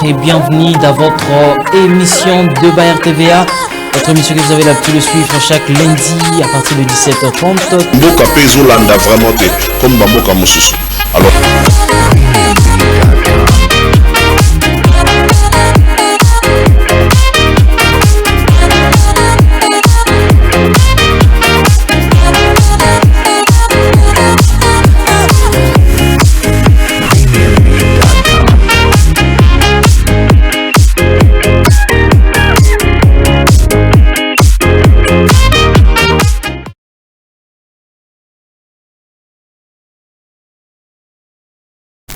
et bienvenue dans votre émission de Bayer TVA. Votre émission que vous avez l'habitude de suivre chaque lundi à partir de 17h30. Mboka Pezo Landa vraiment comme Bamboka Mosusu. Alors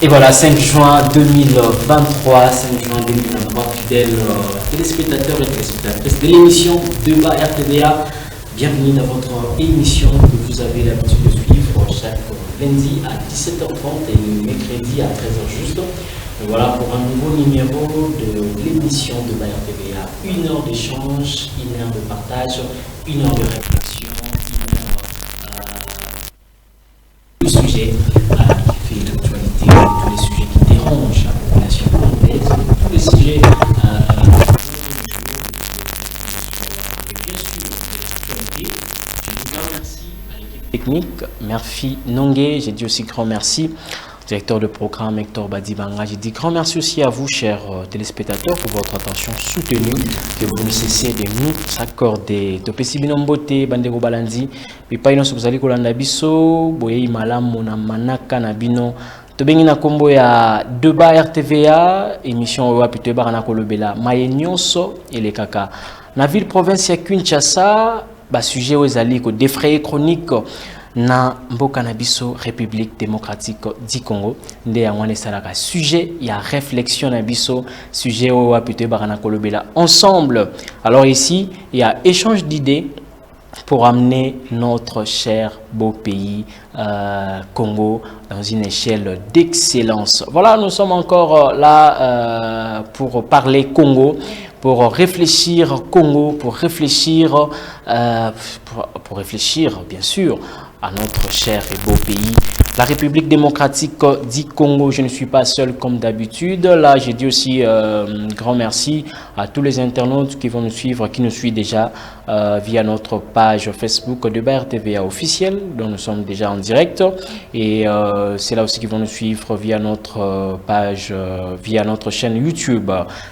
Et voilà, 5 juin 2023, 5 juin 2023, fidèles téléspectateurs et téléspectatrices de l'émission de Bayer TVA. Bienvenue dans votre émission que vous avez l'habitude de suivre chaque lundi à 17h30 et le mercredi à 13h juste. Et voilà pour un nouveau numéro de l'émission de Bayer TVA. 1 heure d'échange, 1 heure de partage, 1 heure de réflexion, 1 heure de sujet qui fait l'actualité, tous les sujets qui dérangent la population congolaise, tous les sujets technique. Merci Nongé, j'ai dit aussi grand merci directeur de programme Hector Badibanga. J'ai dit grand merci aussi à vous chers téléspectateurs pour votre attention soutenue, que vous ne cessez de nous accorder. Topesi binombote bandeko balandi pipa ino sokuzali kolanda biso boye malamu na manaka na bino tobengi na kombo ya Deba RTVA émission oyo apito barana kolobela maye nyonso ele kaka na ville province ya Kinshasa. Sujet aux alliés ko défrayé chronique na mboka na biso République démocratique du Congo nde yangwane salaka sujet ya réflexion na biso sujet o apité barana kolobela ensemble. Alors ici il y a échange d'idées pour amener notre cher beau pays Congo dans une échelle d'excellence. Voilà, nous sommes encore là pour parler Congo, pour réfléchir Congo, pour réfléchir bien sûr à notre cher et beau pays, la République démocratique du Congo. Je ne suis pas seul comme d'habitude. Là, j'ai dit aussi grand merci à tous les internautes qui vont nous suivre, qui nous suivent déjà via notre page Facebook de Bayer TVA officielle, dont nous sommes déjà en direct. Et c'est là aussi qu'ils vont nous suivre via notre page, via notre chaîne YouTube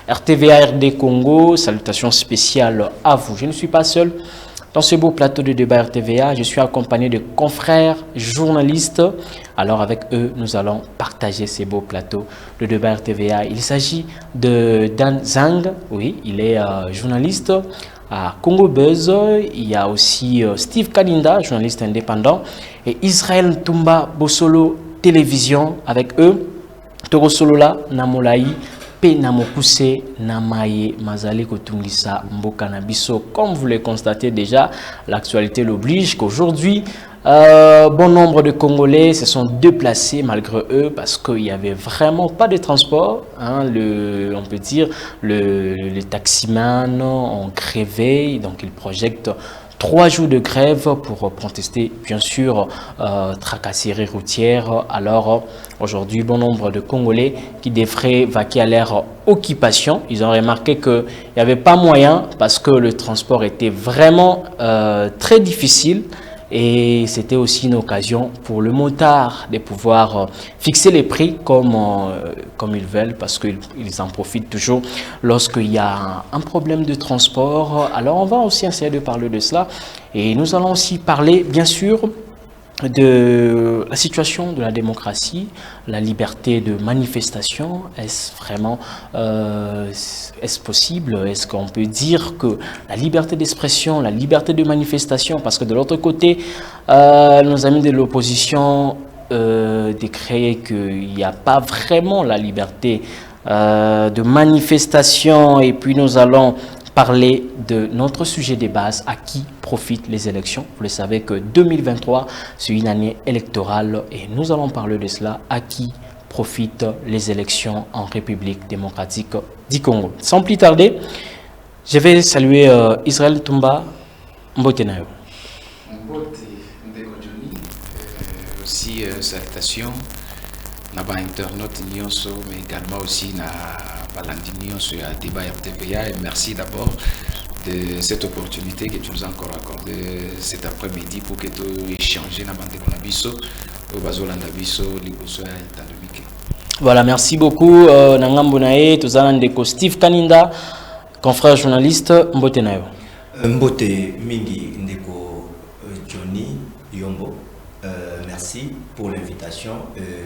RTVA RD Congo. Salutations spéciales à vous. Je ne suis pas seul. Dans ce beau plateau de débat RTVA, je suis accompagné de confrères journalistes. Alors avec eux, nous allons partager ces beaux plateaux de débat RTVA. Il s'agit de Dan Zang, oui, il est journaliste à Congo Buzz. Il y a aussi Steve Kalinda, journaliste indépendant, et Israël Tumba Bosolo Télévision. Avec eux, Toro Solola Namolaï. Penamokuse Namaye Mazali Kotungisa Mboka Nabiso. Comme vous le constatez déjà, l'actualité l'oblige qu'aujourd'hui, bon nombre de Congolais se sont déplacés malgré eux parce qu'il n'y avait vraiment pas de transport. Hein, on peut dire les taximans ont grévé, donc ils projettent 3 jours de grève pour protester, bien sûr, tracasserie routière. Alors, aujourd'hui, bon nombre de Congolais qui devraient vaquer à leur occupation. Ils ont remarqué qu'il n'y avait pas moyen parce que le transport était vraiment très difficile. Et c'était aussi une occasion pour le motard de pouvoir fixer les prix comme ils veulent, parce qu'ils en profitent toujours lorsqu'il y a un problème de transport. Alors on va aussi essayer de parler de cela et nous allons aussi parler bien sûr de la situation de la démocratie, la liberté de manifestation. Est-ce vraiment est-ce possible? Est-ce qu'on peut dire que la liberté d'expression, la liberté de manifestation, parce que de l'autre côté, nos amis de l'opposition décréent qu'il n'y a pas vraiment la liberté de manifestation, et puis nous allons parler de notre sujet de base, à qui profitent les élections. Vous le savez que 2023, c'est une année électorale et nous allons parler de cela, à qui profitent les élections en République démocratique du Congo. Sans plus tarder, je vais saluer Israël Tumba Mbotenayo. Aussi salutations na ba internaute nyonso, mais également aussi na Balandini sur Débat RTVA et merci d'abord de cette opportunité que tu nous as encore accordé cet après-midi pour que tu échanges dans le Nabiso, au Bazolanda Biso, Liboso et Talumike. Voilà, merci beaucoup. Nangam Bonae, Tozalan Deko, Steve Kaninda, confrère journaliste, Mbote Nayo. Mbote Mingi Ndeko Johnny Yombo, merci pour l'invitation.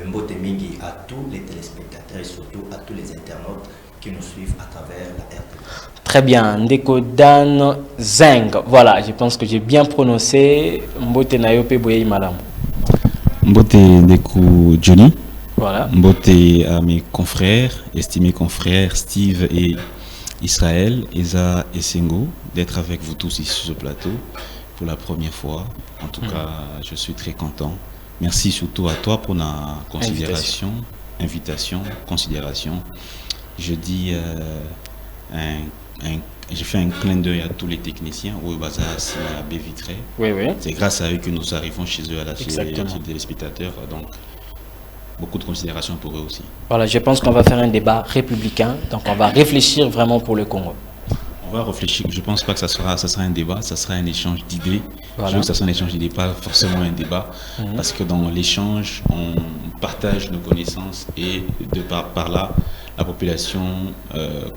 Mbote Mingi à tous les téléspectateurs et surtout à tous les internautes qui nous suivent à travers la RTV. Très bien, Ndeko Dan Zeng. Voilà, je pense que j'ai bien prononcé. Mbote Nayo Pe Boye Malam. Mbote Ndeko Johnny. Voilà. Mbote à mes confrères, estimés confrères Steve et Israël, Eza et Sengo, d'être avec vous tous ici sur ce plateau pour la première fois. En tout cas, je suis très content. Merci surtout à toi pour la considération, invitation, considération. Je dis, je fais un clin d'œil à tous les techniciens, au Bazar, Sima, B Vitré. Oui, oui. C'est grâce à eux que nous arrivons chez eux, à la chez les téléspectateurs. Donc, beaucoup de considération pour eux aussi. Voilà, je pense qu'on va faire un débat républicain, donc on va réfléchir vraiment pour le Congo. On va réfléchir, je ne pense pas que ça sera un débat, ça sera un échange d'idées. Voilà. Je veux que ça soit un échange d'idées, pas forcément un débat, parce que dans l'échange, on partage nos connaissances et de par là, la population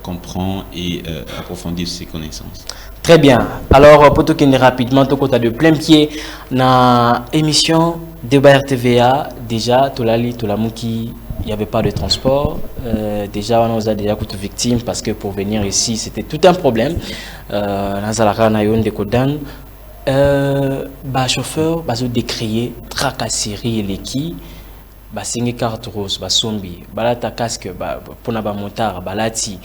comprend et approfondit ses connaissances. Très bien. Alors, pour tout rapidement, tout côté de plein pied, dans l'émission Débat RTVA, déjà, Tolali, Tolamuki, il n'y avait pas de transport. Déjà, on nous a déjà coûté victime parce que pour venir ici, c'était tout un problème. Dans Nayon de Kodan, chauffeur, décrié, tracasserie et l'équipe. Singi carte rose, sombi, balata casque, pour na motard, balati,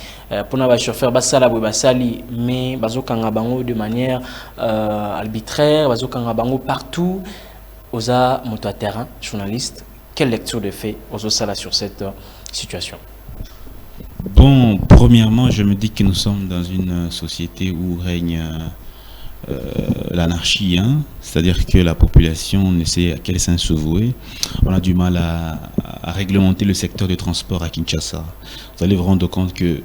pour na chauffeur, basala basali, mais bazokanga bango de manière arbitraire, bazokanga bango partout. Osa moto à terrain, journaliste, quelle lecture de fait aux sala sur cette situation? Bon, premièrement, je me dis que nous sommes dans une société où règne l'anarchie, hein? C'est-à-dire que la population ne sait à quel sens se vouer. On a du mal à réglementer le secteur du transport à Kinshasa. Vous allez vous rendre compte que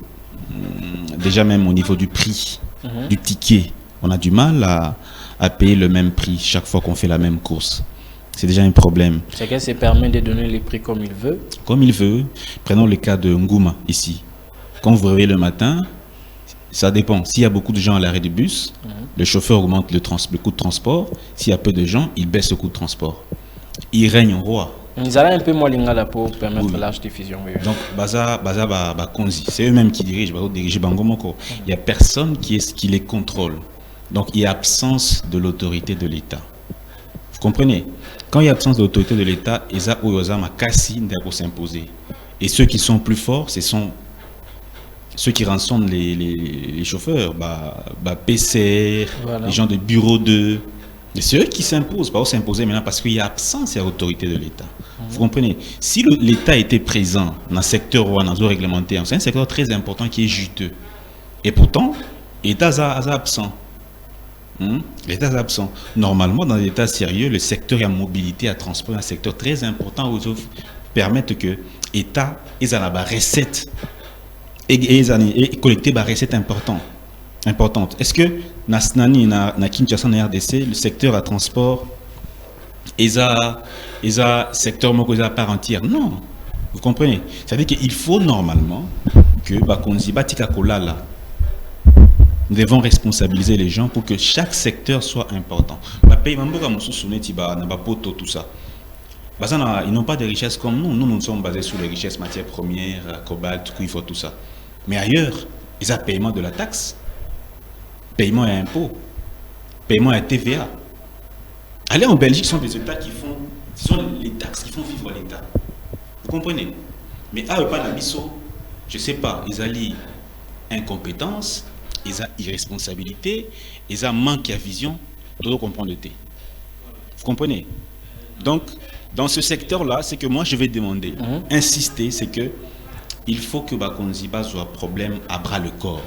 déjà même au niveau du prix du ticket, on a du mal à payer le même prix chaque fois qu'on fait la même course. C'est déjà un problème. Chacun se permet de donner les prix comme il veut. Comme il veut. Prenons le cas de Ngouma ici. Quand vous vous réveillez le matin, ça dépend. S'il y a beaucoup de gens à l'arrêt du bus, le chauffeur augmente le coût de transport. S'il y a peu de gens, il baisse le coût de transport. Il règne en roi. Ils allaient un peu moins lingala pour permettre large diffusion. Oui. Donc, Baza Konzi, c'est eux-mêmes qui dirigent Bangomoko. Il n'y a personne qui les contrôle. Donc, il y a absence de l'autorité de l'État. Vous comprenez? Quand il y a absence de l'autorité de l'État, Eza Oyoza Makasi n'doit s'imposer. Et ceux qui sont plus forts, ce sont ceux qui rançonnent les chauffeurs, PCR, voilà. Les gens de bureau 2. C'est eux qui s'imposent, pas s'imposer maintenant parce qu'il y a absence de l'autorité de l'État. Vous comprenez? Si l'État était présent dans le secteur ou dans le réglementaire, c'est un secteur très important qui est juteux. Et pourtant, l'État est absent. L'État est absent. Normalement, dans l'État sérieux, le secteur à mobilité, à transport, un secteur très important où permettre que l'État ait la recette et collecter des recettes importantes. Est-ce que na Kinshasa, na RDC, le secteur à transport est un secteur à part entière? Non. Vous comprenez? C'est-à-dire qu'il faut normalement que Bakonzi Batika Kolala. Nous devons responsabiliser les gens pour que chaque secteur soit important. Tout ça. Ils n'ont pas de richesses comme nous. Nous sommes basés sur les richesses matières premières, cobalt, cuivre, tout ça. Mais ailleurs, ils ont paiement de la taxe, paiement à impôt, paiement à TVA. Allez en Belgique, ce sont des États qui font, ce sont les taxes qui font vivre l'État. Vous comprenez? Mais à Epanabiso, je ne sais pas, ils ont incompétence, ils ont irresponsabilité, ils ont manque à vision, de comprendre le thé. Vous comprenez? Donc, dans ce secteur-là, c'est que moi je vais demander, insister, c'est que il faut que Bakonziba soit problème à bras le corps.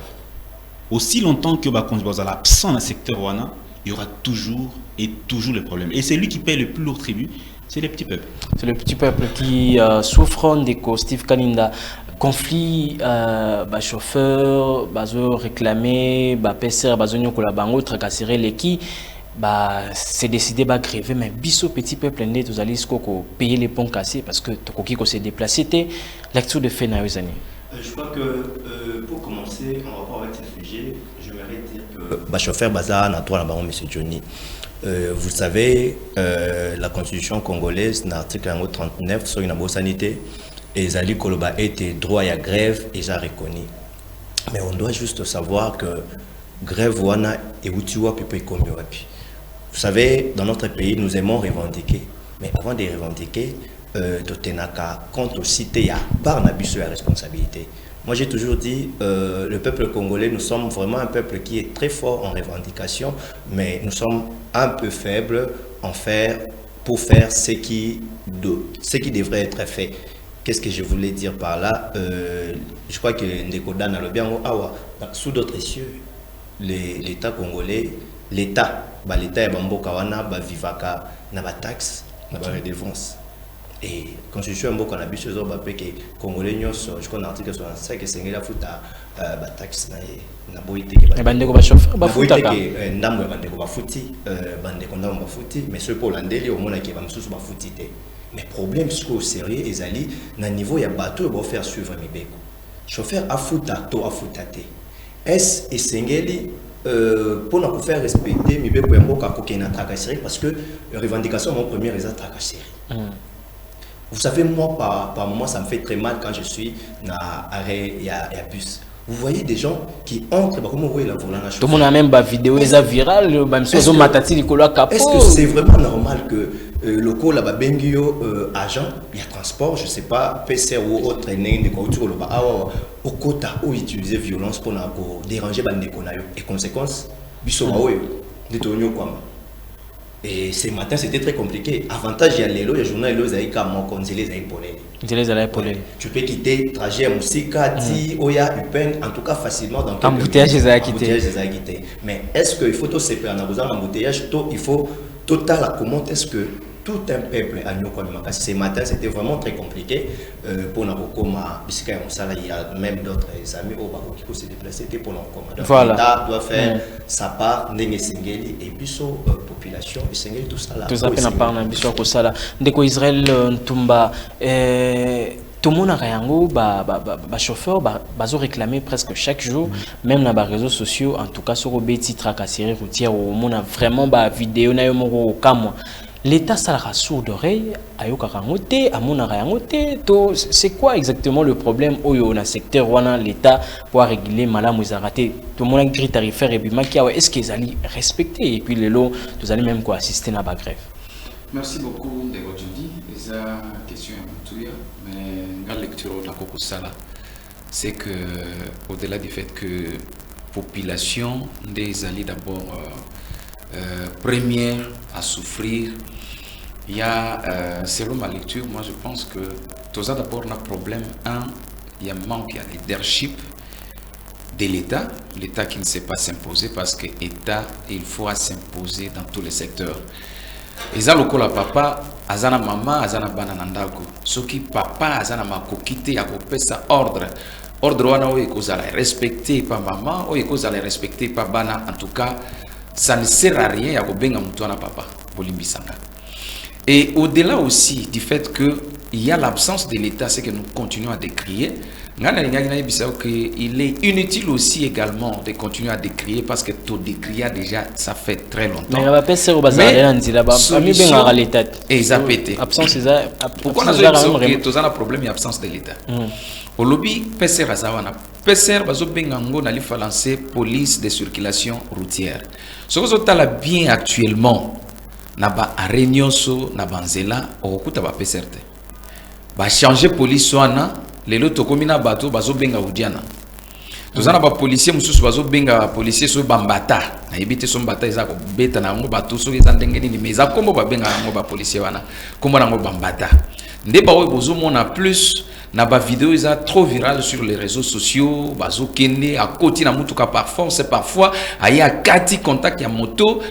Aussi longtemps que Bakonziba soit absent dans le secteur Wana, il y aura toujours le problème. Et c'est lui qui paye le plus lourd tribut, c'est les petits peuples. C'est le petit peuple qui souffre des Steve Kaninda. conflit chauffeur bazo réclamer PCR bazo nyokola bango tracasserer les c'est décidé de gréver mais biso petit peuple né tous allez payer les ponts cassés parce que tokoki ko se déplacer té lecture de fait na yozani. Je crois que pour commencer en rapport avec ce sujet, j'aimerais dire que chauffeur bazar na toi là monsieur Johnny. Vous savez, la constitution congolaise, l'article 39 sur une sanité, et Zali Koloba était droit à grève et j'ai reconnu. Mais on doit juste savoir que grève wana et utiwa pipe comme vous savez, dans notre pays, nous aimons revendiquer. Mais avant de revendiquer, Totenaka compte aussi à par nabiso la responsabilité. Moi, j'ai toujours dit, le peuple congolais, nous sommes vraiment un peuple qui est très fort en revendication, mais nous sommes un peu faibles pour faire ce qui devrait être fait. Qu'est-ce que je voulais dire par là? Je crois que Ndekodan a le bien sous d'autres cieux, l'État congolais, l'État est Bambokawana, Vivaka, n'a taxe, n'a redevance. Et constitution mboka na biso zo bape que congolais nyonso je connais article 65 que sengela futa ba taxe na boité que bandeko ba chauffeur ba futa ka ndambo bandeko ba futi bandeko ndambo ba futi mais ce pour landeli au mona ke ba msusu ba futi te mais problème ce sérieux ezali na niveau ya bateau ba faire suivre mibeko chauffeur a futa to a futa te est sengeli pour nous faire respecter mibeko ya mboka ko ke na tracasserie parce que revendication mon premier est tracasserie. Vous savez, moi, par moment, ça me fait très mal quand je suis dans l'arrêt et à bus. Vous voyez des gens qui entrent, comment vous voyez la volant. Tout le monde a même une vidéo virale, même si on matati les couleurs capot. Est-ce que c'est vraiment normal que le col là-bas, bengio agent, il y a transport, je ne sais pas, PCR ou autre, de couture, au quota où utiliser violence pour déranger les gens. Et conséquence, biso de tonio quoi. Et ce matin, c'était très compliqué. Avantage, il y a les lots, il y a journal, il y a tu peux quitter le trajet à Moussika, Oya, Upen, en tout cas facilement dans embouteillage, mais est-ce qu'il faut tout séparer en abusant l'embouteillage, il faut total comment est-ce que tout un peuple a nous comme ce matin c'était vraiment très compliqué pour nous comme il y a même d'autres amis qui peuvent se déplacer pour nous comme voilà. L'État doit faire sa part n'engue sengeli et puis population et sengeli tout ça là tout ça peut en parler biso ko sala ndeko Israël Ntumba tout le monde a yango chauffeur bazo réclamer presque chaque jour même dans les réseaux sociaux en tout cas sur beti tracasserie routière au monde a vraiment vidéo na yo moko kamwa. L'État sera sourd d'oreille, c'est quoi exactement le problème au secteur où l'État pour réguler malam ou raté tout le monde a écrit tarifaire et puis est-ce qu'ils allaient respecter et puis les lots vous allez même quoi assister à la grève. Merci beaucoup de votre jeudi. C'est une question mais la lecture de la Kokosala c'est que au-delà du fait que population des alliés d'abord première à souffrir, il y a, selon ma lecture, moi je pense que tout ça d'abord un problème, il y a un manque, il y a leadership de l'État, l'État qui ne sait pas s'imposer parce que l'État, il faut s'imposer dans tous les secteurs. Et ça, le la papa, azana maman, azana bananandalko, ce qui papa, azana makokite, a coupé sa ordre. Ordre wana o ekozala respecté par maman, o ekozala respecté par bana, en tout cas. Ça ne sert à rien à Robenga Moutoana papa, Bolimbisanga. Et au-delà aussi du fait qu'il y a l'absence de l'État, c'est que nous continuons à décrier. Il est inutile aussi également de continuer à décrier parce que tout décrier déjà, ça fait très longtemps. Mais pourquoi nous avons un problème d'absence de l'État? Au lobby, PCR Azawana. PCR Bazobengango n'a pas lancé police de circulation routière. Ce que vous avez bien actuellement, naba Arenyoso, nabanzela, okuta ba PCR. Ba changer police soana, les loto komina bato bazobenga udiana. Tozana ba policier mususu bazobenga policier so bambata. Na ebite so mbata ezako beta na ngo bato so ezandenge ni mais akombo ba benga ngo ba policier wana. Kombo na ngo bambata. Ndeba oyo bozomona plus na ba vidéo isa trop virale sur les réseaux sociaux, bazo kende à côté na mutuka par force parfois aya kati contact ya moto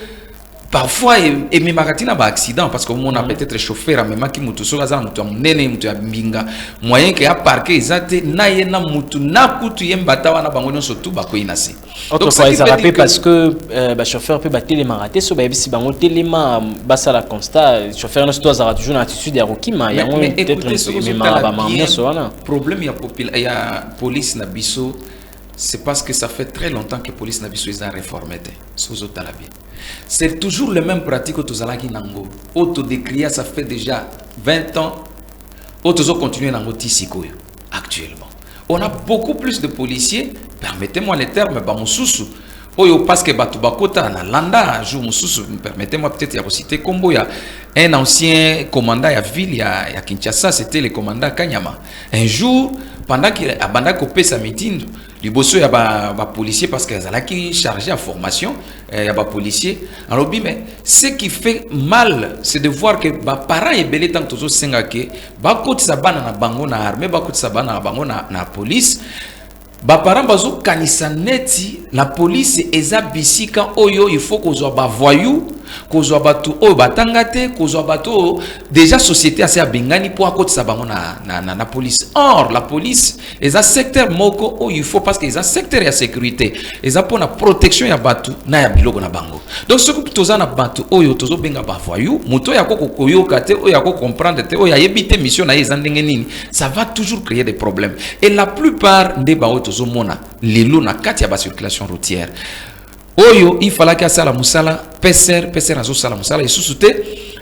parfois et même maratina ba accident parce que on a peut-être chauffeur même qui mutu so gaza mutu munene mutu ya mbinga moyen que a parquer ezate na yena mutu na kutu yembata wana bango nyonso tout ba ko inasi. Donc ça ils rappellent parce que ba chauffeur peut battre les maratés so ba yebisi bango telema basa la constat chauffeur no sto azara toujours une attitude ya rokima ya peut-être même ba mamno so wana problème ya police na biso c'est parce que ça fait très longtemps que police na biso ils a réformé sozo talabie. C'est toujours le même pratique au Tozalaki Nango. Autodécria, ça fait déjà 20 ans. Autozo continue Nango Tissikoyo, actuellement. On a beaucoup plus de policiers, permettez-moi les termes, Bamoussousou. Oyo parce que Batubakota, na Landa, jour Moussoussou, permettez-moi peut-être de citer Kombo, il y a un ancien commandant à ville, il y a Kinshasa, c'était le commandant Kanyama. Un jour, pendant qu'il a coupé sa meeting, il y a des policiers parce qu'ils sont chargés à formation, il y a des policiers. Alors, mais ce qui fait mal, c'est de voir que les parents sont belés tant que tous les gens qui sont dans l'armée, qui sont dans la police. Parents bazo kanisa neti la police eza bisika oyo il faut qu'on soit ba voyou qu'on soit batu o batangate qu'on soit batu déjà société assez bengani pour akoti sa bango na police. Or la police eza secteur moko o il faut parce que eza secteur ya sécurité eza pour la protection ya batu na ya biloko na bango. Donc ce que toza na batu oyo tozo benga ba voyou moto ya koko koyoka te o ya ko comprendre te o ya yebite mission na eza ndenge nini ça va toujours créer des problèmes et la plupart des ba Zomona lelo na kati ya ba circulation routière oyo il fallait que ça la musala peser nazo sala musala isusu te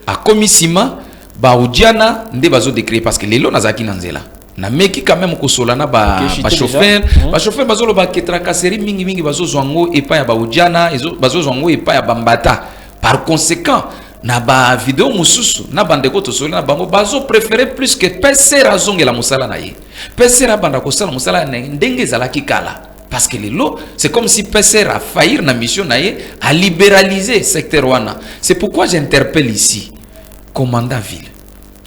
a komisima ba udiana nde bazo décrire parce que lelo nazaki nanzela na meki quand même ko solana ba chauffeur bazo lo ba ketrakaseri mingi bazo zwango epa ya ba udiana bazo zwango epa ya bambata par conséquent na ba vidéo mususu na bandeko to solana bango bazo préférer plus que peser azongela musala na ye peser abanda ko sala musala ndenge zalaki kala parce que lelo c'est comme si peser a faillir na mission na ye a libéraliser secteur wana. C'est pourquoi j'interpelle ici commandant ville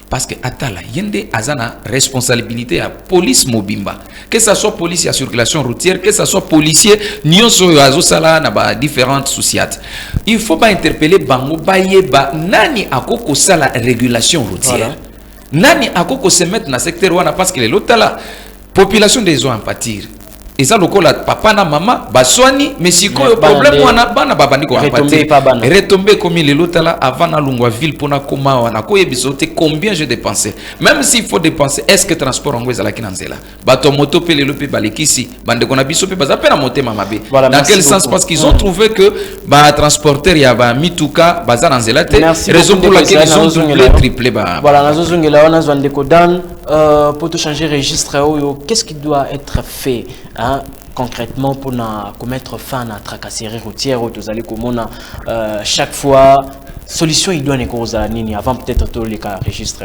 parce que atala yende azana responsabilité à police mobimba que ça soit police à circulation routière que ça soit policier nyonso azo sala na ba différentes sociétés il faut pas interpeller bango bayeba nani akoko sala régulation routière voilà. Nani akoko se mettre na secteur wana parce que l'autre population des zones en pâtir et ça lokola papa na maman baswani mais si ko problème wana bana babandi ko retomber comme l'autre là avant na lungwa ville pona koma wana ko yebisote combien je dépensé même s'il faut dépenser est-ce que transport en ngweza la kinanzela bato moto pe lelo pe balekisi bande kona biso pe baza pe na motema mabe dans quel sens parce qu'ils ont trouvé que ba transporteur ya ba mituka baza nanzela te raison pour laquelle ils ont doublé triplé ba voilà nazo zongela wana zwande ko dan pour te changer registre qu'est-ce qui doit être fait hein, concrètement pour mettre fin à la tracasserie routière chaque fois solution il doit être cause à nini avant peut-être tout les cas registre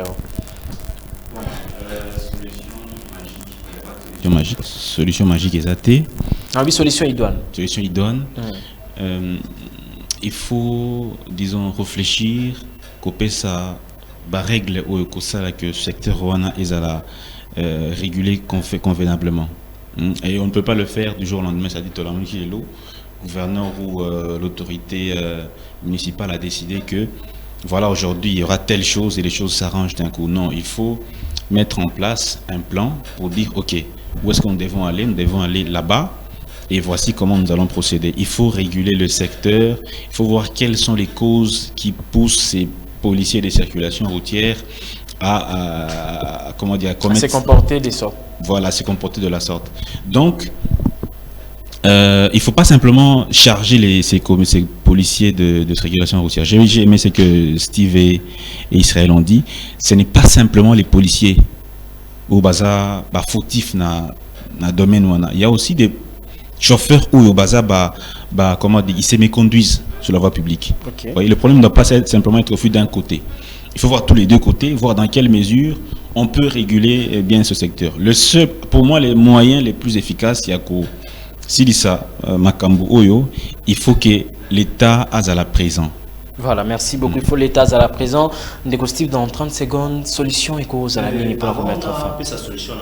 solution magique exactée solution idoine il faut disons réfléchir couper ça ba règle ou que ça que secteur wana ezala réguler convenablement et on ne peut pas le faire du jour au lendemain, ça dit tout le monde qui est le gouverneur ou l'autorité municipale a décidé que voilà aujourd'hui il y aura telle chose et les choses s'arrangent d'un coup. Non, il faut mettre en place un plan pour dire ok, où est-ce qu'on devons aller? Nous devons aller là-bas et voici comment nous allons procéder. Il faut réguler le secteur, il faut voir quelles sont les causes qui poussent ces policiers de circulation routière à comment dire, à commettre, se comporter de sorte. Voilà, se comporter de la sorte. Donc, il faut pas simplement charger ces policiers de circulation routière. J'ai aimé ce que Steve et Israël ont dit. Ce n'est pas simplement les policiers au bazar fautifs na domaine où il y a aussi des chauffeurs où au bazar comment dire, ils se méconduisent sur la voie publique. Okay. Le problème ne doit pas simplement être vu d'un côté. Il faut voir tous les deux côtés, voir dans quelle mesure on peut réguler bien ce secteur. Pour moi, les moyens les plus efficaces, il y a Silissa Makambu Oyo, il faut que l'État ait à la présent. Voilà, merci beaucoup. Il faut l'État à la présent. Steve dans 30 secondes, solution et cause à la ligne pour remettre fin. Sa solution,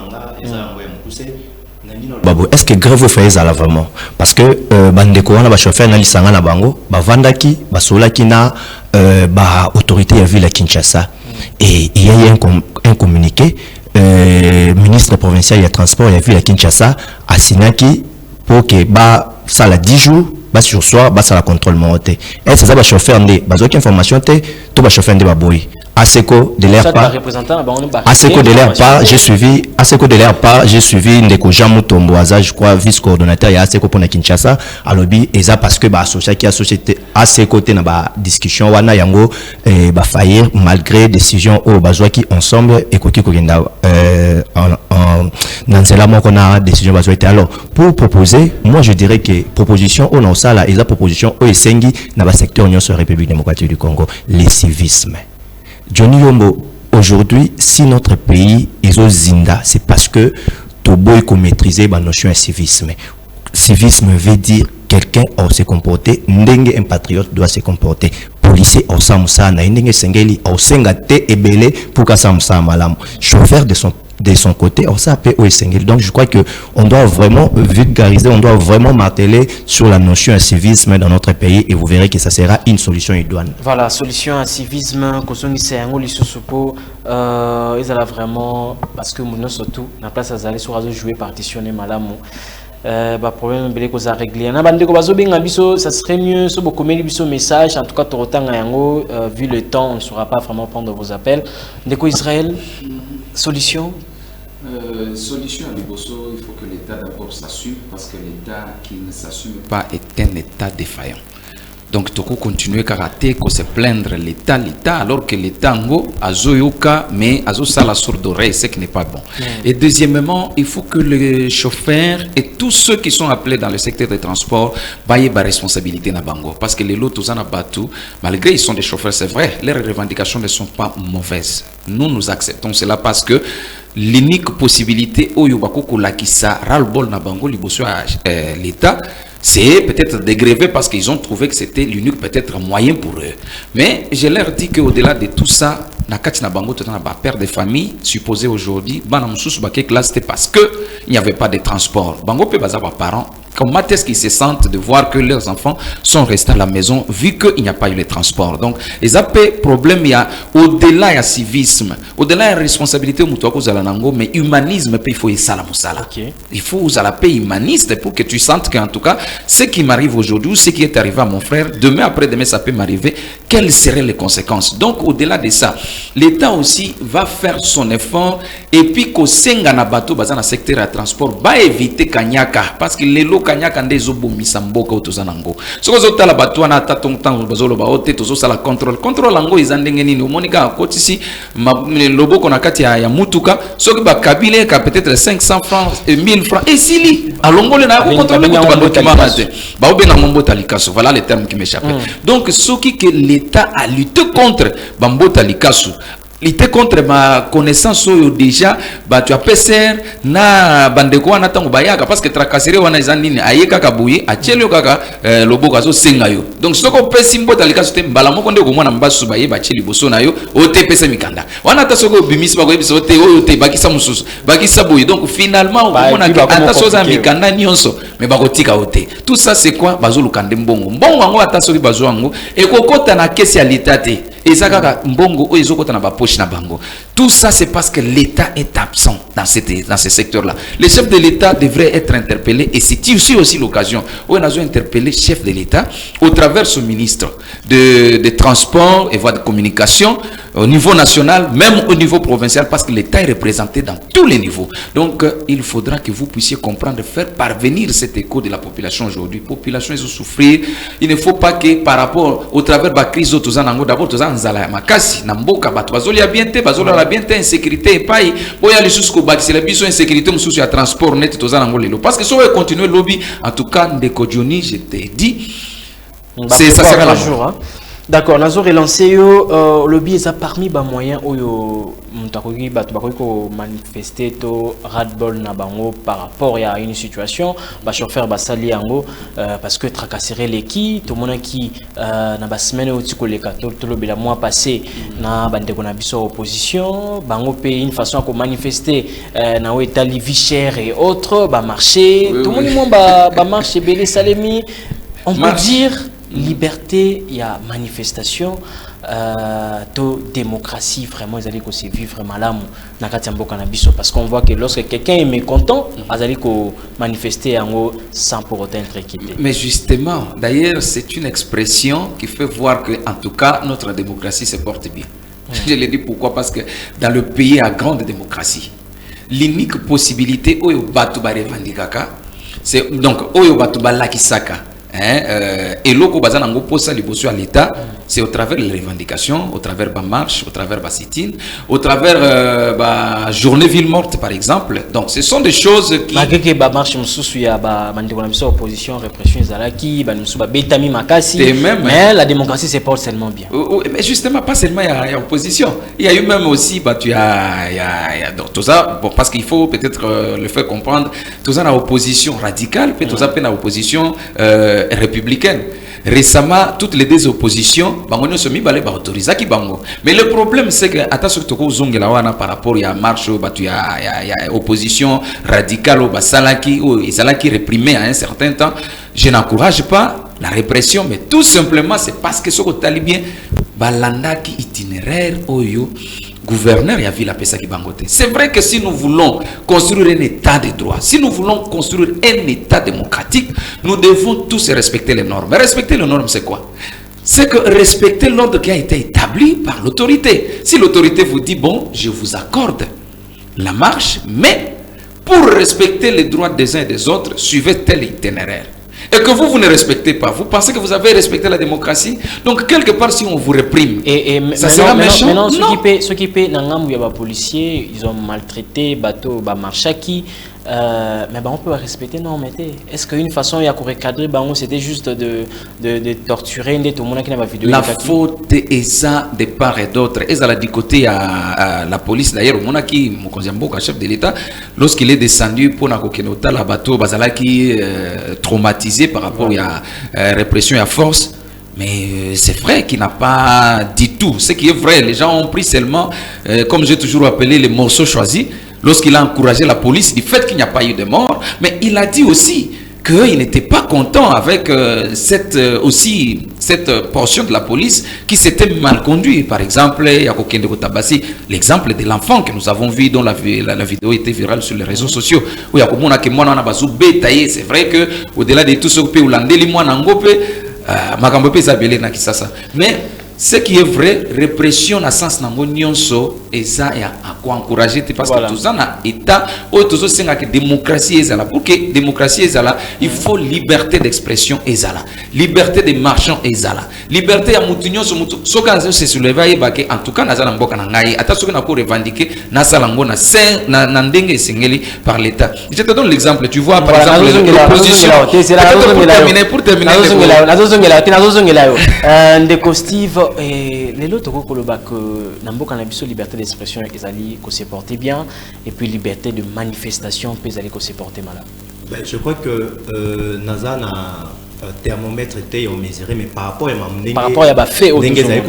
Babo, est-ce que grève fait à la vraiment? Parce que bandeko wana ba chauffeur na lisanga na bango, ba vandaki, ba solaki na ba autorité ya ville à Kinshasa. Et il y a eu un communiqué, ministre provincial de transport ya ville à Kinshasa a signaki pour que ba ça la 10 jours, ba sur soir, ba ça la contrôle monté. Et ça ba chauffeur ndé, ba aucune information té, to ba chauffeur ndé ba boy. ASECO de l'air part, ASECO de l'air part, j'ai suivi Ndeko Jean Mutomboaza, je crois vice-coordonnateur et ASECO pour Kinshasa à lobby et ça parce que bah associé société ASECO te na ba discussion wana yango ba faillir malgré décision au bazwaki ensemble et koki kokenda en nanzela moko na décision bazwaki. Alors pour proposer, moi je dirais que proposition au non ça là et la proposition au esengi na ba secteur Union sur République démocratique du Congo, les civisme. Johnny Yombo, aujourd'hui, si notre pays est au Zinda, c'est parce que Tobo est maîtriser la notion de civisme. Civisme veut dire quelqu'un doit se comporter, un patriote doit se comporter. Policier au Samoussa, Naïnenge Sengeli, au Sengate et Belé pour qu'à Samoussa Malam. Chauffeur de son côté, on s'appelle au Sengeli. Donc je crois que on doit vraiment vulgariser, on doit vraiment marteler sur la notion de civisme dans notre pays et vous verrez que ça sera une solution idoine. Voilà, solution à civisme, qu'on c'est un gros supo, ils allaient vraiment, parce que nous surtout, la place à aller sur jouer partitionner malamou. Problème belé qu'on a réglé. On a bandé qu'on ça serait mieux si vous communiquez ce message. En tout cas, vu le temps, on ne saura pas vraiment prendre vos appels. Ndeko Israël, solution. Solution à Liboso, il faut que l'État d'abord s'assume parce que l'État qui ne s'assume pas est un État défaillant. Donc, il faut continuer à rater, se plaindre l'État, alors que l'État a zoyoka, mais a ça la sourde oreille, c'est qui n'est pas bon. Et deuxièmement, il faut que les chauffeurs et tous ceux qui sont appelés dans le secteur des transports aient la responsabilité na bango. Parce que les lots, tous en abattus, malgré ils sont des chauffeurs, c'est vrai, leurs revendications ne sont pas mauvaises. Nous acceptons cela parce que l'unique possibilité où Yobako Lakisa ras-le-bol na bango liboso l'État, c'est peut-être dégrévé parce qu'ils ont trouvé que c'était l'unique peut-être moyen pour eux. Mais je leur dis qu'au-delà de tout ça, Nakati na bango tout un père de famille supposé aujourd'hui, c'était parce que il n'y avait pas de transport. Bango peut baser parents. Comment est-ce qu'ils se sentent de voir que leurs enfants sont restés à la maison vu qu'il n'y a pas eu les transports? Donc, les problème, il y a au-delà il y a civisme, au-delà il y a responsabilité, mais humanisme, il faut y il faut la paix humaniste pour que tu sentes qu'en tout cas, ce qui m'arrive aujourd'hui ou ce qui est arrivé à mon frère, demain après-demain, ça peut m'arriver. Quelles seraient les conséquences? Donc, au-delà de ça, l'État aussi va faire son effort et puis qu'au Sengana bateau, dans le secteur de transport, va éviter Kanyaka parce que les lots Kanyaka ndezobo misamboka otozanango. Soko zota la bateau na tatong tang bazolo ba ote tozo sala contrôle ango izandenge nini omonika kotisi lobo kona kati ya mutuka soki ba kabile ka peut-être 500 francs et 1000 francs et sili alongole na ko contrôler mutuka document mate ba obenga mbota likaso. Voilà les termes qui m'échappent. Donc soki que l'État a lutté contre bambota likaso, lutter contre ma connaissance déjà tu as PCR na bandeko wana tango bayaka parce que tracasserie wana ezandini ayeka kabuyi achelio kaka loboko azo senga yo. Donc soko pesi mbota lika sote mbala moko ndeko mwana mbasu baye bacheli boso na yo ote pese mikanda wana ta soko bimisi bako biso ote ote bakisa mususu bakisa boyi. Donc finalement on a ata soza mikanda nyonso mais bakotika ote. Tout ça c'est quoi bazo lukande mbongo ngo ata soki bazo ngo ekokota na kesi ya l'État te. Et ça, tout ça, c'est parce que l'État est absent dans ce secteur-là. Les chefs de l'État devraient être interpellés. Et c'est aussi l'occasion où on a interpellé le chef de l'État au travers ce ministre de transport et voies de communication au niveau national, même au niveau provincial, parce que l'État est représenté dans tous les niveaux. Donc, il faudra que vous puissiez comprendre, faire parvenir cet écho de la population aujourd'hui. La population, ils ont souffrir. Il ne faut pas que par rapport au travers de la crise, d'abord, nzala makasi na mboka bato bazoli ya bien te bazola la bien te insécurité epai boya les sous ko bâti la biso insécurité mususu ya transport net tozana ngolelo parce que so va continuer lobby en tout cas Ndeko Johnny je t'ai dit c'est ça sera la jour D'accord, nous avons relancé le lobby ça parmi les moyens où nous avons manifester to ras-le-bol na bango par rapport à une situation ba chauffeur ba sali yango parce que tracasserait l'équipe tout le monde qui na ba semaine où tu collègue tout le mois passé na bande ko na biso opposition bango pe une façon à manifester na état vie cher et autres ba marché tout le monde ba marché belé salemi on peut dire liberté, il y a manifestation, démocratie, vraiment, ils allaient se vivre vraiment là, parce qu'on voit que lorsque quelqu'un est mécontent, ils allaient manifester sans pour autant être quitté. Mais justement, d'ailleurs, c'est une expression qui fait voir que, en tout cas, notre démocratie se porte bien. Je le dis pourquoi? Parce que dans le pays à grande démocratie, l'unique possibilité, c'est donc, et l'autre à l'État, c'est au travers des revendications, au travers de la marche, au travers de la sit-in, au travers de la journée ville morte par exemple. Donc ce sont des choses qui... Malgré que la marche, il y a opposition, répression, mais la démocratie se porte seulement bien. Mais justement, pas seulement il y a opposition. Il y a eu même aussi, tout ça, bon, parce qu'il faut peut-être le faire comprendre, tout ça, la opposition radicale, puis tout ça, la opposition républicaine. Récemment, toutes les deux oppositions, mais le problème, c'est que, par rapport à la marche, il y a opposition radicale, qui réprimée à un certain temps. Je n'encourage pas la répression, mais tout simplement, c'est parce que ce que talibien, balanda qui itinéraire, gouverneur y a vu la pesa qui bangote. C'est vrai que si nous voulons construire un état de droit, si nous voulons construire un état démocratique, nous devons tous respecter les normes. Mais respecter les normes, c'est quoi? C'est que respecter l'ordre qui a été établi par l'autorité. Si l'autorité vous dit, bon, je vous accorde la marche, mais pour respecter les droits des uns et des autres, suivez tel itinéraire. Et que vous ne respectez pas, vous pensez que vous avez respecté la démocratie? Donc quelque part, si on vous réprime, ça sera méchant? Maintenant, ceux qui paient, il y a des policiers, ils ont maltraité, bateau, marchaki. Mais on peut respecter, non, mais est-ce qu'une façon il y a qu'on recadrer, c'était juste de torturer tout le monde qui n'a pas vidéo? La faute est ça de part et d'autre. Et ça l'a dit côté à la police d'ailleurs, mon qui mon chef de l'État, lorsqu'il est descendu pour la coquinota, la bateau, basala qui traumatisé par rapport à répression et à force. Mais c'est vrai qu'il n'a pas dit tout. Ce qui est vrai, les gens ont pris seulement, comme j'ai toujours appelé, les morceaux choisis. Lorsqu'il a encouragé la police du fait qu'il n'y a pas eu de mort, mais il a dit aussi qu'il n'était pas content avec cette portion de la police qui s'était mal conduite. Par exemple, il y a l'exemple de l'enfant que nous avons vu dont la vidéo était virale sur les réseaux sociaux. Où il y a c'est vrai que au-delà de tout ce que peut mais ce qui est vrai, répression na sens nango nyonso eza ya quoi encourager parce que tout ça na état ou tout ça c'est que démocratie ezala pour que démocratie ezala il faut liberté d'expression ezala liberté de marchand ezala liberté ya mutu nyonso mutu soka se soulever ba que en tout cas nazala mboka na ngai ata soka na ko revendiquer na salango na ndenge sengeli par l'état. Je te donne l'exemple, tu vois par exemple l'opposition pour terminer et les autres que Namboka Nabiso liberté d'expression ezali ko se porter bien et puis liberté de manifestation peut aller ko se porter mal. Je crois que Nazana thermomètre était au mesuré mais par rapport à ba fait au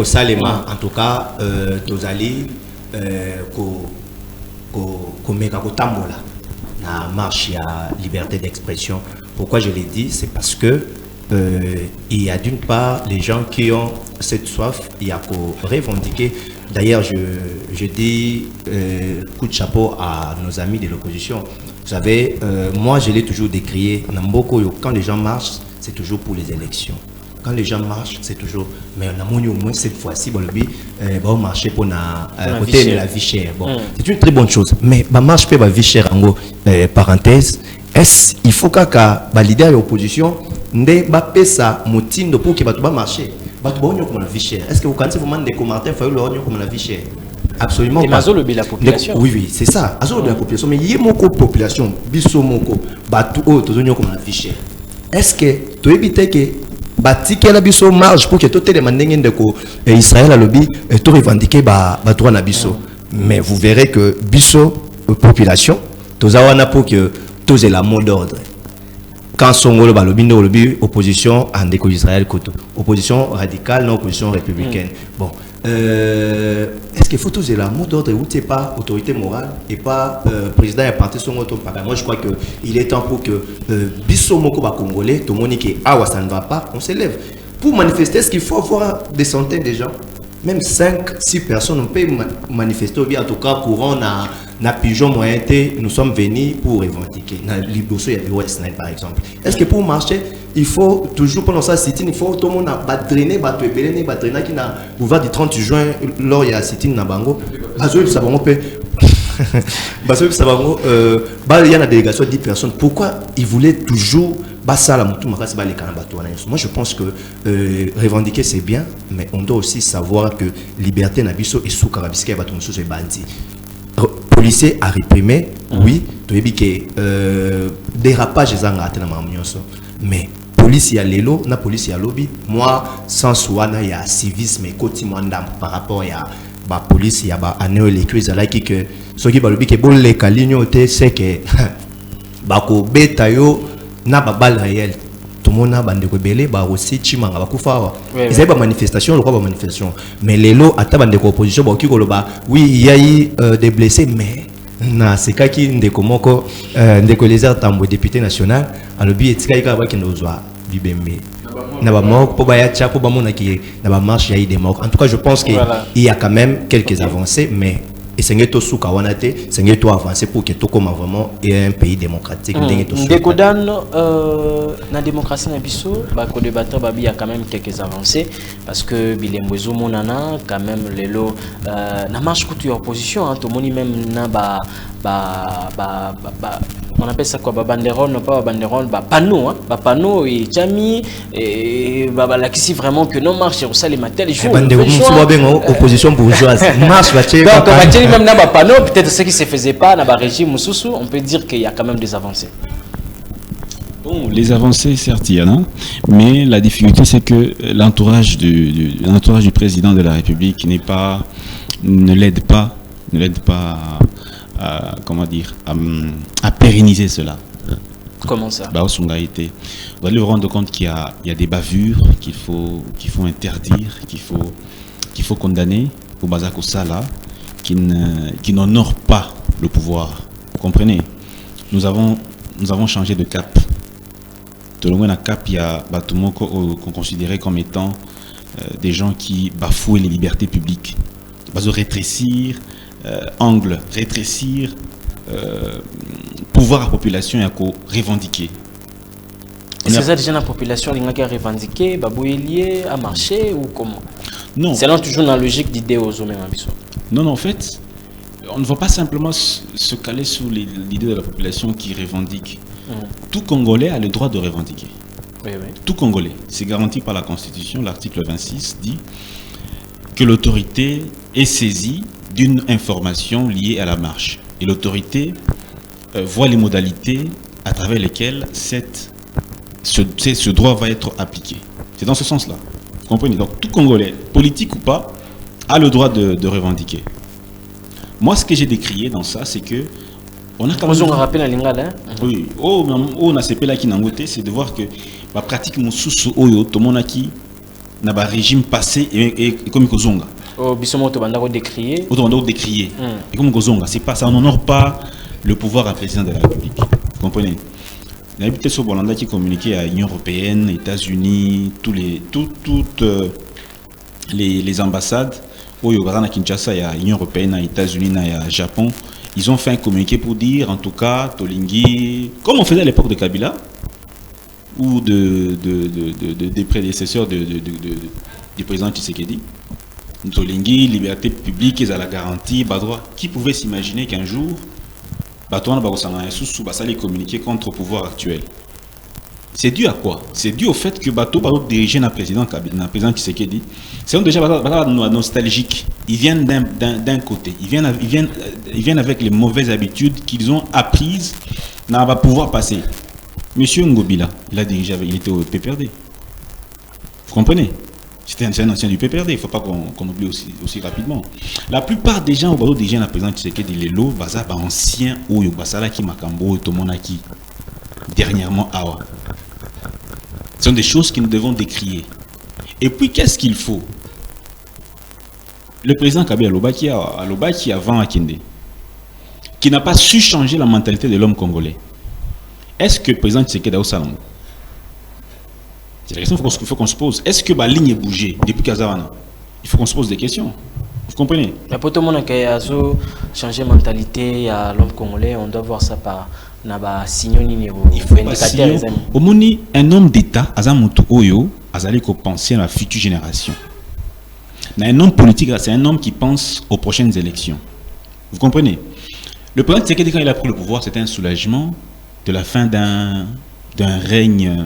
salema en tout cas tozali ko meka ko tambola na marche à liberté d'expression. Pourquoi je l'ai dit, c'est parce que il y a d'une part les gens qui ont cette soif, il y a pour revendiquer. D'ailleurs, je dis coup de chapeau à nos amis de l'opposition. Vous savez, moi je l'ai toujours décrié. Quand les gens marchent, c'est toujours pour les élections. Quand les gens marchent, c'est toujours. Mais on a au moins cette fois-ci, on marcher pour la vie chère. Bon, c'est une très bonne chose. Mais marche pour la vie chère, en gros, parenthèse. Il faut que l'idée de l'opposition ne pas ça motindo pour que va marcher. Comme la vie chère. Est-ce que vous connaissez vraiment des commentaires comme la vie chère? Absolument pas. La population. Oui, c'est ça. La population. Mais il y a une population, bisomoko, batu comme la vie chère. Est-ce que tu évites que batiki na biso marge pour que tout les mandenge ndeko Israël a lobby tout revendiquer ba droit na biso. Mais vous verrez que biso population tozawana pour que tous la mot d'ordre. Quand Songolo balobi ndo lobby opposition en déco Israël koto, opposition radicale non opposition républicaine. Bon, est-ce qu'il faut tous la mot d'ordre ou c'est pas autorité morale et pas président et parti Songoto? Moi je crois que il est temps pour que biso moko ba congolais tout le monde qui ah ça ne va pas, on s'élève pour manifester. Est-ce qu'il faut avoir des centaines de gens, même 5-6 personnes on peut manifester ou bien en tout cas courant na pigeon moyen, nous sommes venus pour revendiquer. Na Liboso il y a l'Ouest par exemple. Est-ce que pour marcher, il faut toujours pendant ça sit-in, il faut tout le monde va drainer, va te béléner, va drainer qui na boulevard du 30 juin lors il y a sit-in na bango. Bazo ça va on peut. Bazo ça va il y a une délégation de 10 personnes. Pourquoi ils voulaient toujours ça la mutu makasi ba les kanabatu wana. Moi je pense que revendiquer c'est bien, mais on doit aussi savoir que liberté na biso et sous karabiske ba tout mususu bandi. Policier a réprimé, oui, tu as dit que dérapage est en train mais police y a l'élo, na police y a lobby. Moi, sans souana y a civisme et quotidien par rapport à la police y a ba anéo les cuisses à la qui que ce qui va lobby que bon les calignos c'est que bako beta yo na ba balle réelle. Tout le monde a bande rebelle, bah aussi chimanga ba kufa. Ils avaient pas manifestation, le quoi manifestation. Mais les lots à bande opposition, bah qui koloba. Oui, il y a eu des blessés, mais na c'est quoi qui ndeko moko ndeko les tambo député national. À l'objet est quoi qui va qui nous voit bibembe. Na ba mort pour ba ya cha pour ba mona qui na ba marche il y a eu des morts. En tout cas, je pense qu'il y a quand même quelques avancées, mais et c'est que tout sous Kawanate, c'est que tout avancer pour que tout comme vraiment un pays démocratique. Décodan, la démocratie na biso, bah ko débattre babi y a quand même quelques avancées parce que Bilembozo monana quand même les lots na marche contre opposition, tout le monde même na on appelle ça quoi, banderole, non pas banderole, panneau, panneau et jami et là qui vraiment que non marche sur ça les matins les jours. Opposition bourgeoise marche donc même na panneau peut-être ce qui se faisait pas na régime Moussoussou, on peut dire qu'il y a quand même des avancées. Bon, les avancées certes il y en a, mais la difficulté c'est que l'entourage du président de la République ne l'aide pas comment dire à pérenniser cela. Comment ça? Vous allez vous rendre compte qu'il y a des bavures qu'il faut interdire, qu'il faut condamner au Bazako Sala qui n'honore pas le pouvoir. Vous comprenez? Nous avons changé de cap. Tout le monde a cap, il y a Batumoko qu'on considérait comme étant des gens qui bafouent les libertés publiques. Bazo rétrécir angle, rétrécir pouvoir à la population et à revendiquer. Est-ce que ça déjà la population qui a revendiqué, babouilier, à marcher ou comment? Non. C'est là toujours dans la logique d'idée aux hommes. Non, en fait, on ne va pas simplement se caler sur l'idée de la population qui revendique. Tout Congolais a le droit de revendiquer. Oui. Tout Congolais. C'est garanti par la Constitution. L'article 26 dit que l'autorité est saisie d'une information liée à la marche. Et l'autorité voit les modalités à travers lesquelles ce droit va être appliqué. C'est dans ce sens-là. Vous comprenez? Donc tout Congolais, politique ou pas, a le droit de revendiquer. Moi, ce que j'ai décrié dans ça, c'est que on a quand même... rappelle à l'ingala. Oui. On a CP là qui n'a ngoté, c'est de voir que la pratique mususu oyo tout le monde qui n'a pas régime passé et comme kozonga. Bisomoto bandako décrier. Décrier. Et comme kozonga, c'est pas ça, on n'honore pas le pouvoir à président de la République. Vous comprenez? Il y a peut-être sur Bolanda qui communiquait à l'Union européenne, États-Unis, toutes les ambassades. Au Yogara, Kinshasa, il y a l'Union européenne, à États-Unis, il y a Japon. Ils ont fait un communiqué pour dire, en tout cas, Tolingi, comme on faisait à l'époque de Kabila, ou des prédécesseurs du président Tshisekedi, Tolingi, liberté publique, ils ont la garantie, droit. Qui pouvait s'imaginer qu'un jour, Batouana Bagosanga sous les communiquer contre le pouvoir actuel? C'est dû à quoi? C'est dû au fait que Bateau dirigé le président Tshisekedi, c'est déjà nostalgique. Ils viennent d'un côté. Ils viennent avec les mauvaises habitudes qu'ils ont apprises dans le pouvoir passé. Monsieur Ngobila, il a dirigé, il était au PPRD. comprenez? C'était un ancien du PPRD, il ne faut pas qu'on oublie aussi rapidement. La plupart des gens, au des gens, la présidente Tshisekedi Lelo, baza ba ancien oyo basala ki makambo tomonaki dernièrement awa. Ce sont des choses que nous devons décrier. Et puis qu'est-ce qu'il faut? Le président Kabila Lobaki avant Akinde, qui n'a pas su changer la mentalité de l'homme congolais. Est-ce que le président Tshisekedi a Salamou? C'est la question qu'il faut qu'on se pose. Est-ce que la ligne est bougée depuis Kazawana? Il faut qu'on se pose des questions. Vous comprenez? Mais pour tout le monde qui a changé de mentalité à l'homme congolais, on doit voir ça par un signe indicateur. Au moni, un homme d'État, Azamutu Oyo, Azali ko penser à la future génération. Un homme politique, c'est un homme qui pense aux prochaines élections. Vous comprenez? Le président Tshisekedi, quand il a pris le pouvoir, c'était un soulagement de la fin d'un règne.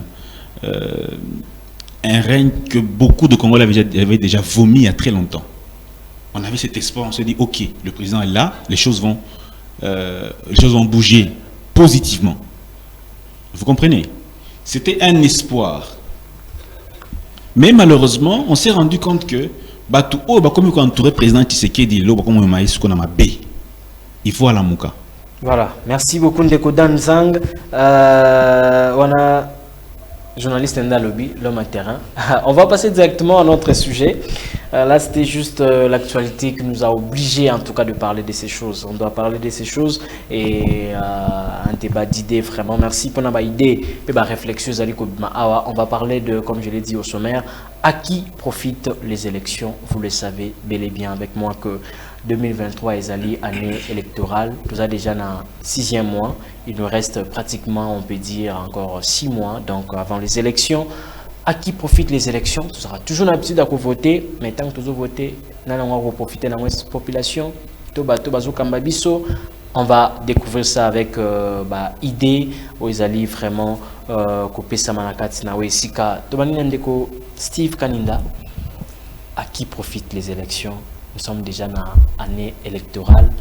Un règne que beaucoup de Congolais avaient déjà vomi il y a très longtemps. On avait cet espoir, on s'est dit ok, le président est là, les choses vont bouger positivement. Vous comprenez? C'était un espoir. Mais malheureusement, on s'est rendu compte que comme on entourait le président Tshisekedi, il faut à la mouka. Voilà, merci beaucoup Ndeko Danzang. On a journaliste Ndalobi, l'homme à terrain. On va passer directement à notre sujet. Là, c'était juste l'actualité qui nous a obligés, en tout cas, de parler de ces choses. On doit parler de ces choses et un débat d'idées, vraiment. Merci pour notre idée et ma réflexion. On va parler de, comme je l'ai dit au sommaire, à qui profitent les élections. Vous le savez bel et bien avec moi que 2023 est année électorale. Nous avons déjà dans 6e mois. Il nous reste pratiquement, on peut dire, encore 6 mois. Donc, avant les élections, à qui profitent les élections? Ce sera toujours l'habitude de voter. Mais tant que nous voter, nous allons profiter de la population. On va découvrir ça avec idée où ils allaient vraiment couper ça manakati na wesika. Steve Kaninda, à qui profitent les élections? Nous sommes déjà dans l'année électorale.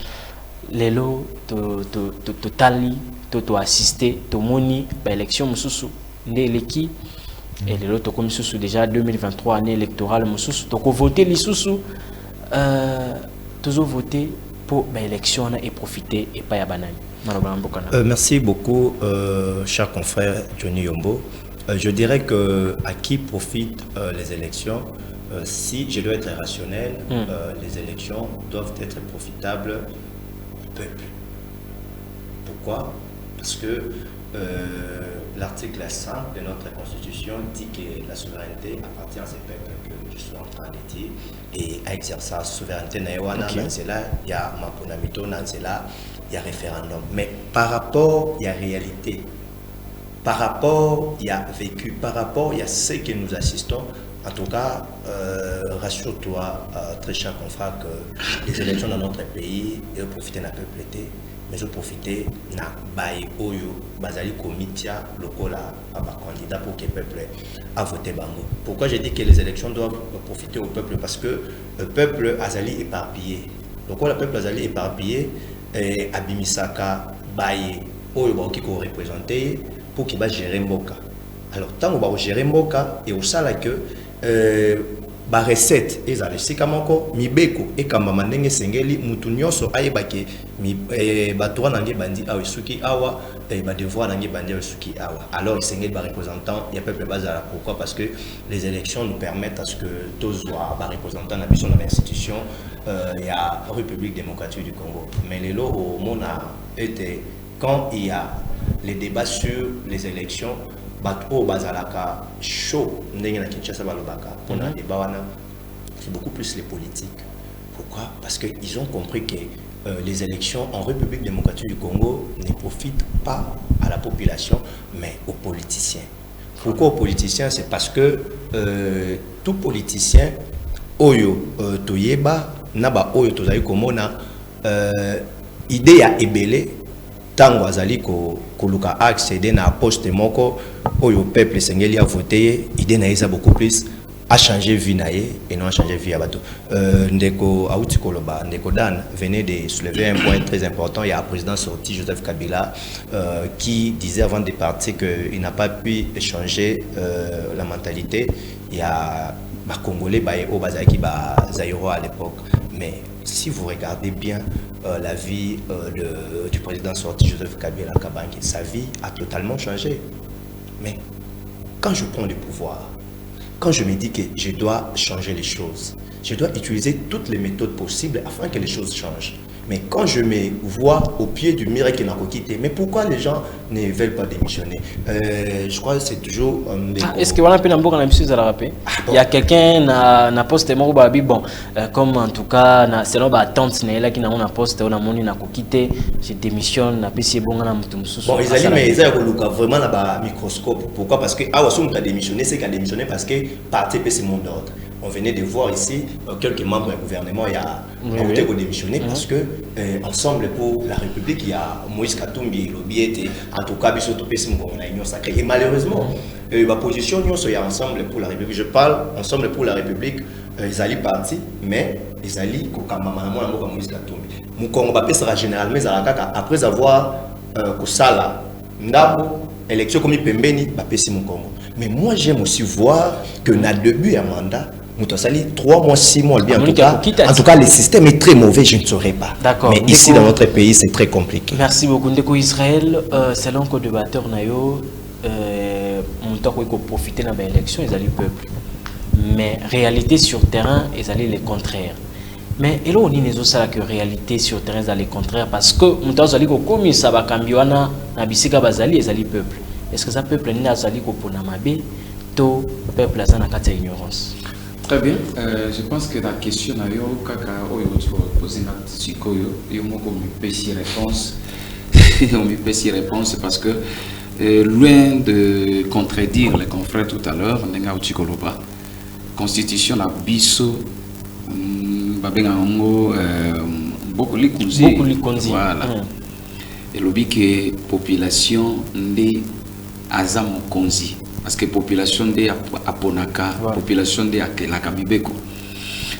Les lots, totali, to assister, to moni, l'élection, mususu, l'élection. Et les lots, comme mususu déjà 2023 année électorale, mususu, to voter les susu, toujours voter pour l'élection et profiter et pas y abanani. Merci beaucoup, cher confrère Johnny Yombo. Je dirais que à qui profitent les élections? Si je dois être rationnel, les élections doivent être profitables au peuple. Pourquoi? Parce que l'article 5 de notre Constitution dit que la souveraineté appartient à ces peuples que je suis en train de dire et à exercer la souveraineté. Il y a Maponamito, il y a référendum. Mais par rapport à la réalité, par rapport à la vécu, par rapport à ce que nous assistons, en tout cas, rassure-toi, très cher confrère, que les élections dans notre pays, elles profitent d'un peuple, mais elles profitent d'un bail oyo, bazali komitia lokola à candidat pour que le peuple a voté bango. Pourquoi je dis que les élections doivent profiter au peuple? Parce que le peuple azali éparpillé. Donc le peuple azali éparpillé, abimisaka bail oyo ba qui représenter pour qu'il va gérer mboka. Alors tant qu'on va gérer mboka et au sala que ba recette ezali sika moko mibeko ekamba ndenge sengeli mutu nyonso ayebake bato nange bandi awa suki awa ba devoir nange bandi awa suki awa. Alors sengeli ba représentant ya peuple bazala. Pourquoi? Parce que les élections nous permettent à ce que tous soient ba représentants na biso na institution ya République démocratique du Congo. Mais les lots au monde était quand il y a les débats sur les élections, Bato Bazalaka chaud, c'est beaucoup plus les politiques. Pourquoi? Parce qu'ils ont compris que les élections en République démocratique du Congo ne profitent pas à la population, mais aux politiciens. Pourquoi aux politiciens? C'est parce que tout politicien, Oyo Toyeba, Naba Oyo Tozaï Komona, idée à ébélé. Tango azali koluka accéder na poste moko oyo peuple sengeli a voté idée na isa beaucoup plus a changé vie naïe et non a changé vie à bateau. Ndeko Aouti Koloba, Ndeko Dan venait de soulever un point très important. Il y a un président sorti, Joseph Kabila, qui disait avant de partir qu'il n'a pas pu changer la mentalité. Il y a les Congolais au Bazaki Zaïro à l'époque. Mais si vous regardez bien la vie du président sorti, Joseph Kabila Kabange, sa vie a totalement changé. Mais quand je prends le pouvoir, quand je me dis que je dois changer les choses, je dois utiliser toutes les méthodes possibles afin que les choses changent. Mais quand je me vois au pied du mur et qu'il n'a pas quitté, mais pourquoi les gens ne veulent pas démissionner? Je crois que c'est toujours... Est-ce que voilà, il y a quelqu'un qui a posté bon, comme en tout cas, selon ma tante qui a posté, quitté, je démissionne, bon, ils allaient, mais ils allaient vraiment dans le microscope. Pourquoi? Parce que a démissionné, c'est qu'il a démissionné parce que parti c'est mon ordre. On venait de voir ici quelques membres du gouvernement il y a démissionné parce que ensemble pour la République il y a Moïse Katumbi Lobiete en tout cas biso topesi mo na union sacrée et malheureusement la position nous il y a ensemble pour la République, je parle ensemble pour la République, ils allaient partir mais ils allaient kokamba na Moïse Katumbi mon Congo ba pesa généralement après avoir kosala ndabo élection comme pembeni ba pesi mon Congo. Mais moi j'aime aussi voir que na début à mandat nous avons 3 mois, 6 mois, bien en tout cas, le système est très mauvais, je ne saurais pas. D'accord. Mais ici, dans notre pays, c'est très compliqué. Merci beaucoup. Ndeko Israël, selon le débatteur, on peut profiter de l'élection, ils allaient le peuple. Mais réalité sur terrain, ils allaient le contraire. Mais là, on dit que réalité sur terrain, ils allaient le contraire parce que nous avons dit que ça va changer, ils allaient le peuple. Est-ce que ça peuple n'est pas allé pour Namabé, tout peuple a une ignorance? Très bien. Je pense que la question a eu kaka posé na tsikoyo yo moko mi pesi réponse. On mi pesi réponse parce que loin de contredire les confrères tout à l'heure, ndenga utikoloba. Constitution na biso babenga ngo beaucoup likunzi. Voilà. Et lobi que population ndi azamo konzi. Parce que la population de Aponaka, la population de Lakamibeko.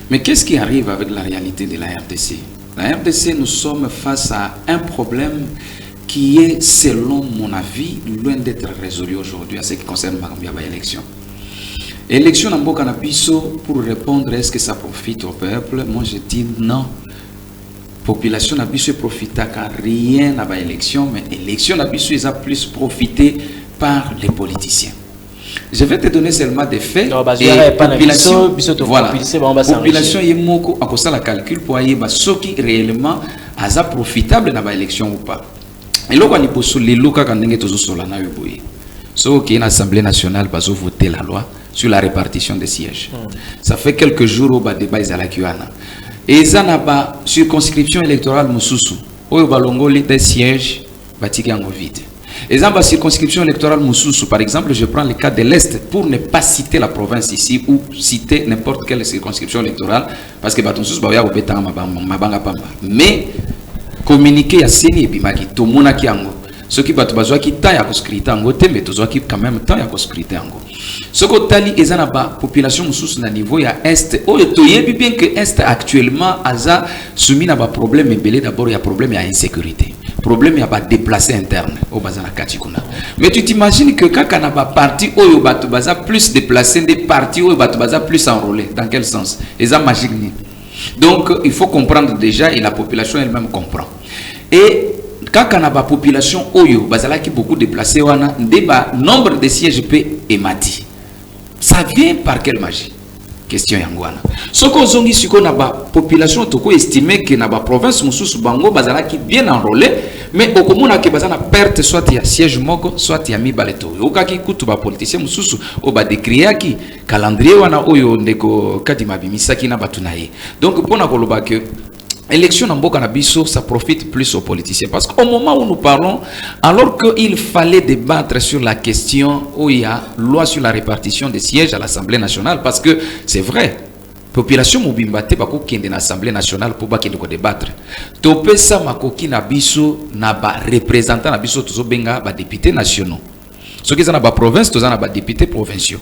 Mais qu'est-ce qui arrive avec la réalité de la RDC? La RDC, nous sommes face à un problème qui est, selon mon avis, loin d'être résolu aujourd'hui à ce qui concerne l'élection. Élection en Bokanabiso, pour répondre, est-ce que ça profite au peuple? Moi, je dis non. Population Nabiso profite car rien n'a pas élection, mais élection Nabiso, ils ont plus profité par les politiciens. Je vais te donner seulement des faits. Non, et population, voilà, population est moko à cause de la calcul pour aller ceux qui réellement a profitable dans l'élection ou pas. Et là, on est pour les locaux quand on est tous sur la naïve. Ceux qui est l'Assemblée nationale va voter la loi sur la répartition des sièges. Ça fait quelques jours au bas débat ils à la Kiwana. Et ça n'a pas circonscription électorale Moussousou. Au balongoli des sièges bâtis en vide. Et dans la circonscription électorale Moussoussou, par exemple, je prends le cas de l'Est pour ne pas citer la province ici ou citer n'importe quelle circonscription électorale parce que Batonsous Baya ou Betang Mabanga Pamba. Mais communiquer à Séni et Bimaki, tout le monde a qui ango. Ce qui va te baser qui taille à conscriter ango, mais tout qui quand même taille à conscriter ango. Ce que tali est la population Moussoussou na niveau ya Est. Oh, tu y bien que Est actuellement a soumis à un problème mais d'abord il y a problème à insécurité. Problème il y a pas déplacé interne au bazana Kachikuna. Mais tu t'imagines que quand on a pas parti au baza plus déplacé des partis au baza plus enrôlé dans quel sens? Et ça magique. Donc il faut comprendre déjà et la population elle-même comprend. Et quand on a pas population oyo bazala qui beaucoup déplacé wana débat nombre de sièges peut émati. Ça vient par quelle magie? Question yangwana. Ce qu'on zongi si qu'on a ba population toko estimé que na ba province mususu bango bazala qui bien enrôlé mais au commun a que bazana perte soit il y a siège moko soit il y a mi baleto. Okaki kutu ba politicien mususu o ba décrire qui calendrier wana oyo ndeko kadima bimisaki na batunaye. Donc pour na koloba que élection en Bokanabiso, ça profite plus aux politiciens. Parce qu'au moment où nous parlons, alors qu'il fallait débattre sur la question où il y a loi sur la répartition des sièges à l'Assemblée nationale, parce que c'est vrai, population Mubimbate bako kende na Assemblée nationale pour ba kende ko débattre. Topé ça makoki na biso na ba représentant na biso tozo benga ba députés nationaux. Ce qui est dans la province, tozo na ba députés provinciaux.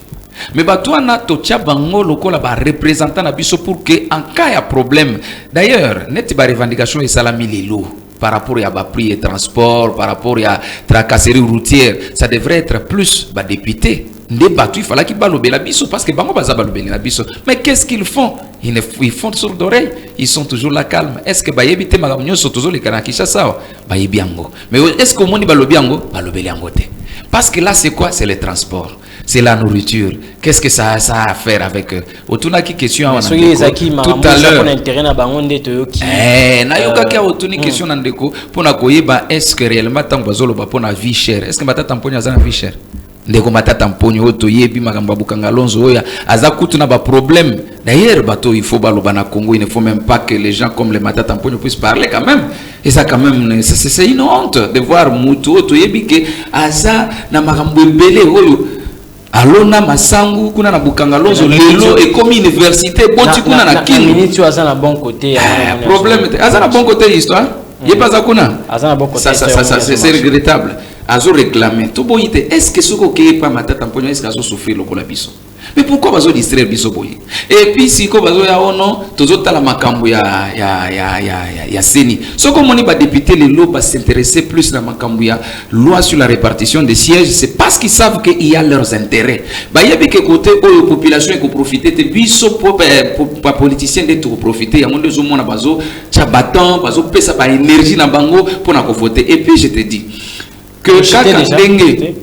Mais toi na totia bango lokola ba représentant na biso pour que en cas ya problème. D'ailleurs, net ba revendication et salami lelo par rapport à prix et transport, par rapport à tracasserie routière, ça devrait être plus ba député. Des battus, il fallait qu'ils balobent la biso parce que bango baza balobé la biso. Mais qu'est-ce qu'ils font? Ils font sur d'oreille, ils sont toujours la calme. Est-ce que bayebi te magamunyo sont toujours les kanakisha sao? Bayebi ango. Mais est-ce que moni balobi ango? Balobé ango te. Parce que là c'est quoi? C'est le transport. C'est la nourriture. Qu'est-ce que ça a à faire avec eux? Autour qui question tout à l'heure. Question nandeko pour na koyeba est-ce que réellement tant bazolo ba pour na vie chère. Est-ce que matata mponyo azana vie chère? Ndeko matata mponyo oto yebi makambo bukanga lonzo oya azakutu na ba problème. D'ailleurs bato il faut baloba na Congo, il ne faut même pas que les gens comme les matata mponyo puissent parler quand même. Et ça quand même c'est une honte de voir mutu oto yebi ke aza na makambo ebele oyo alona masangu kuna na bukanga lonzo lelo et comme université boti kuna na kindu minute aza na bon côté problème aza na bon côté l'histoire il pas ça kuna aza na bon côté ça c'est regrettable azo réclamer to boyite est-ce que soko ke pas matata mponyo est-ce que azo souffrir lokola biso mais pourquoi bazo distraire biso boye et puis si ko bazo ya ono tozo tala makambo ya seni soko moni ba député les lots ba s'intéresser plus na makambo ya loi sur la répartition des sièges, c'est parce qu'ils savent qu'il y a leurs intérêts ba yebi ke côté o population et ko profiter te biso pour politicien de to profiter ya monde zo mona bazo cha bâton bazo pesa ba énergie na bango pour na ko voter. Et puis je te dis que chaque dengue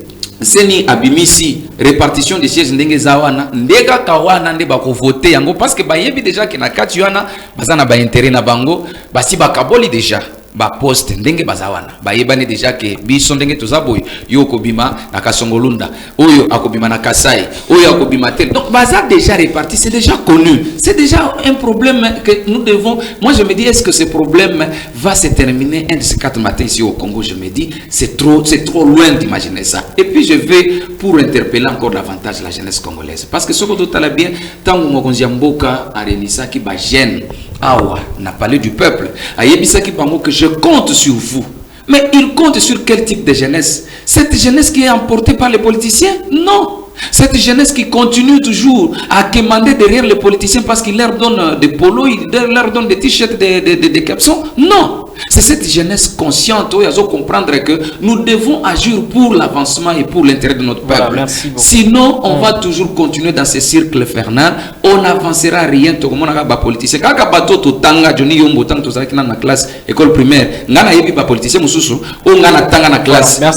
seni abimisi répartition des sièges ndenge zawana ndeka kawana nde ba ko voter yango parce que ba yebi déjà que na kati yana bazana ba intérêt na bango basi ba kaboli déjà ba poste ndenge bazawana ba yebani déjà que biso ndenge tozaboy yo kobima na Kasongolunda oyo akobima na Kasai oyo akobima tel donc baza déjà réparti, c'est déjà connu, c'est déjà un problème que nous devons. Moi je me dis est-ce que ce problème va se terminer un de ces 4 matins ici au Congo? Je me dis c'est trop loin d'imaginer ça. Et puis je vais pour interpeller encore davantage la jeunesse congolaise parce que ce que tout à l'heure bien tango mokonzi mboka arenisa ki ba jeune awa n'a parlé du peuple ayebisa ki bango que je compte sur vous. Mais il compte sur quel type de jeunesse? Cette jeunesse qui est emportée par les politiciens? Non. Cette jeunesse qui continue toujours à quémander derrière les politiciens parce qu'ils leur donnent des polos, ils leur donnent des t-shirts, des capsons? Non. C'est cette jeunesse consciente où ils ont comprendre que nous devons agir pour l'avancement et pour l'intérêt de notre peuple. Sinon, on va toujours continuer dans ce cercle infernal. On n'avancera rien. Tout le monde a des politiciens. Quand bateau to tanga Johnny Yombo tanga to zaki na classe école primaire, ngana yebi ba politicien mususu, o ngana tanga na classe. Na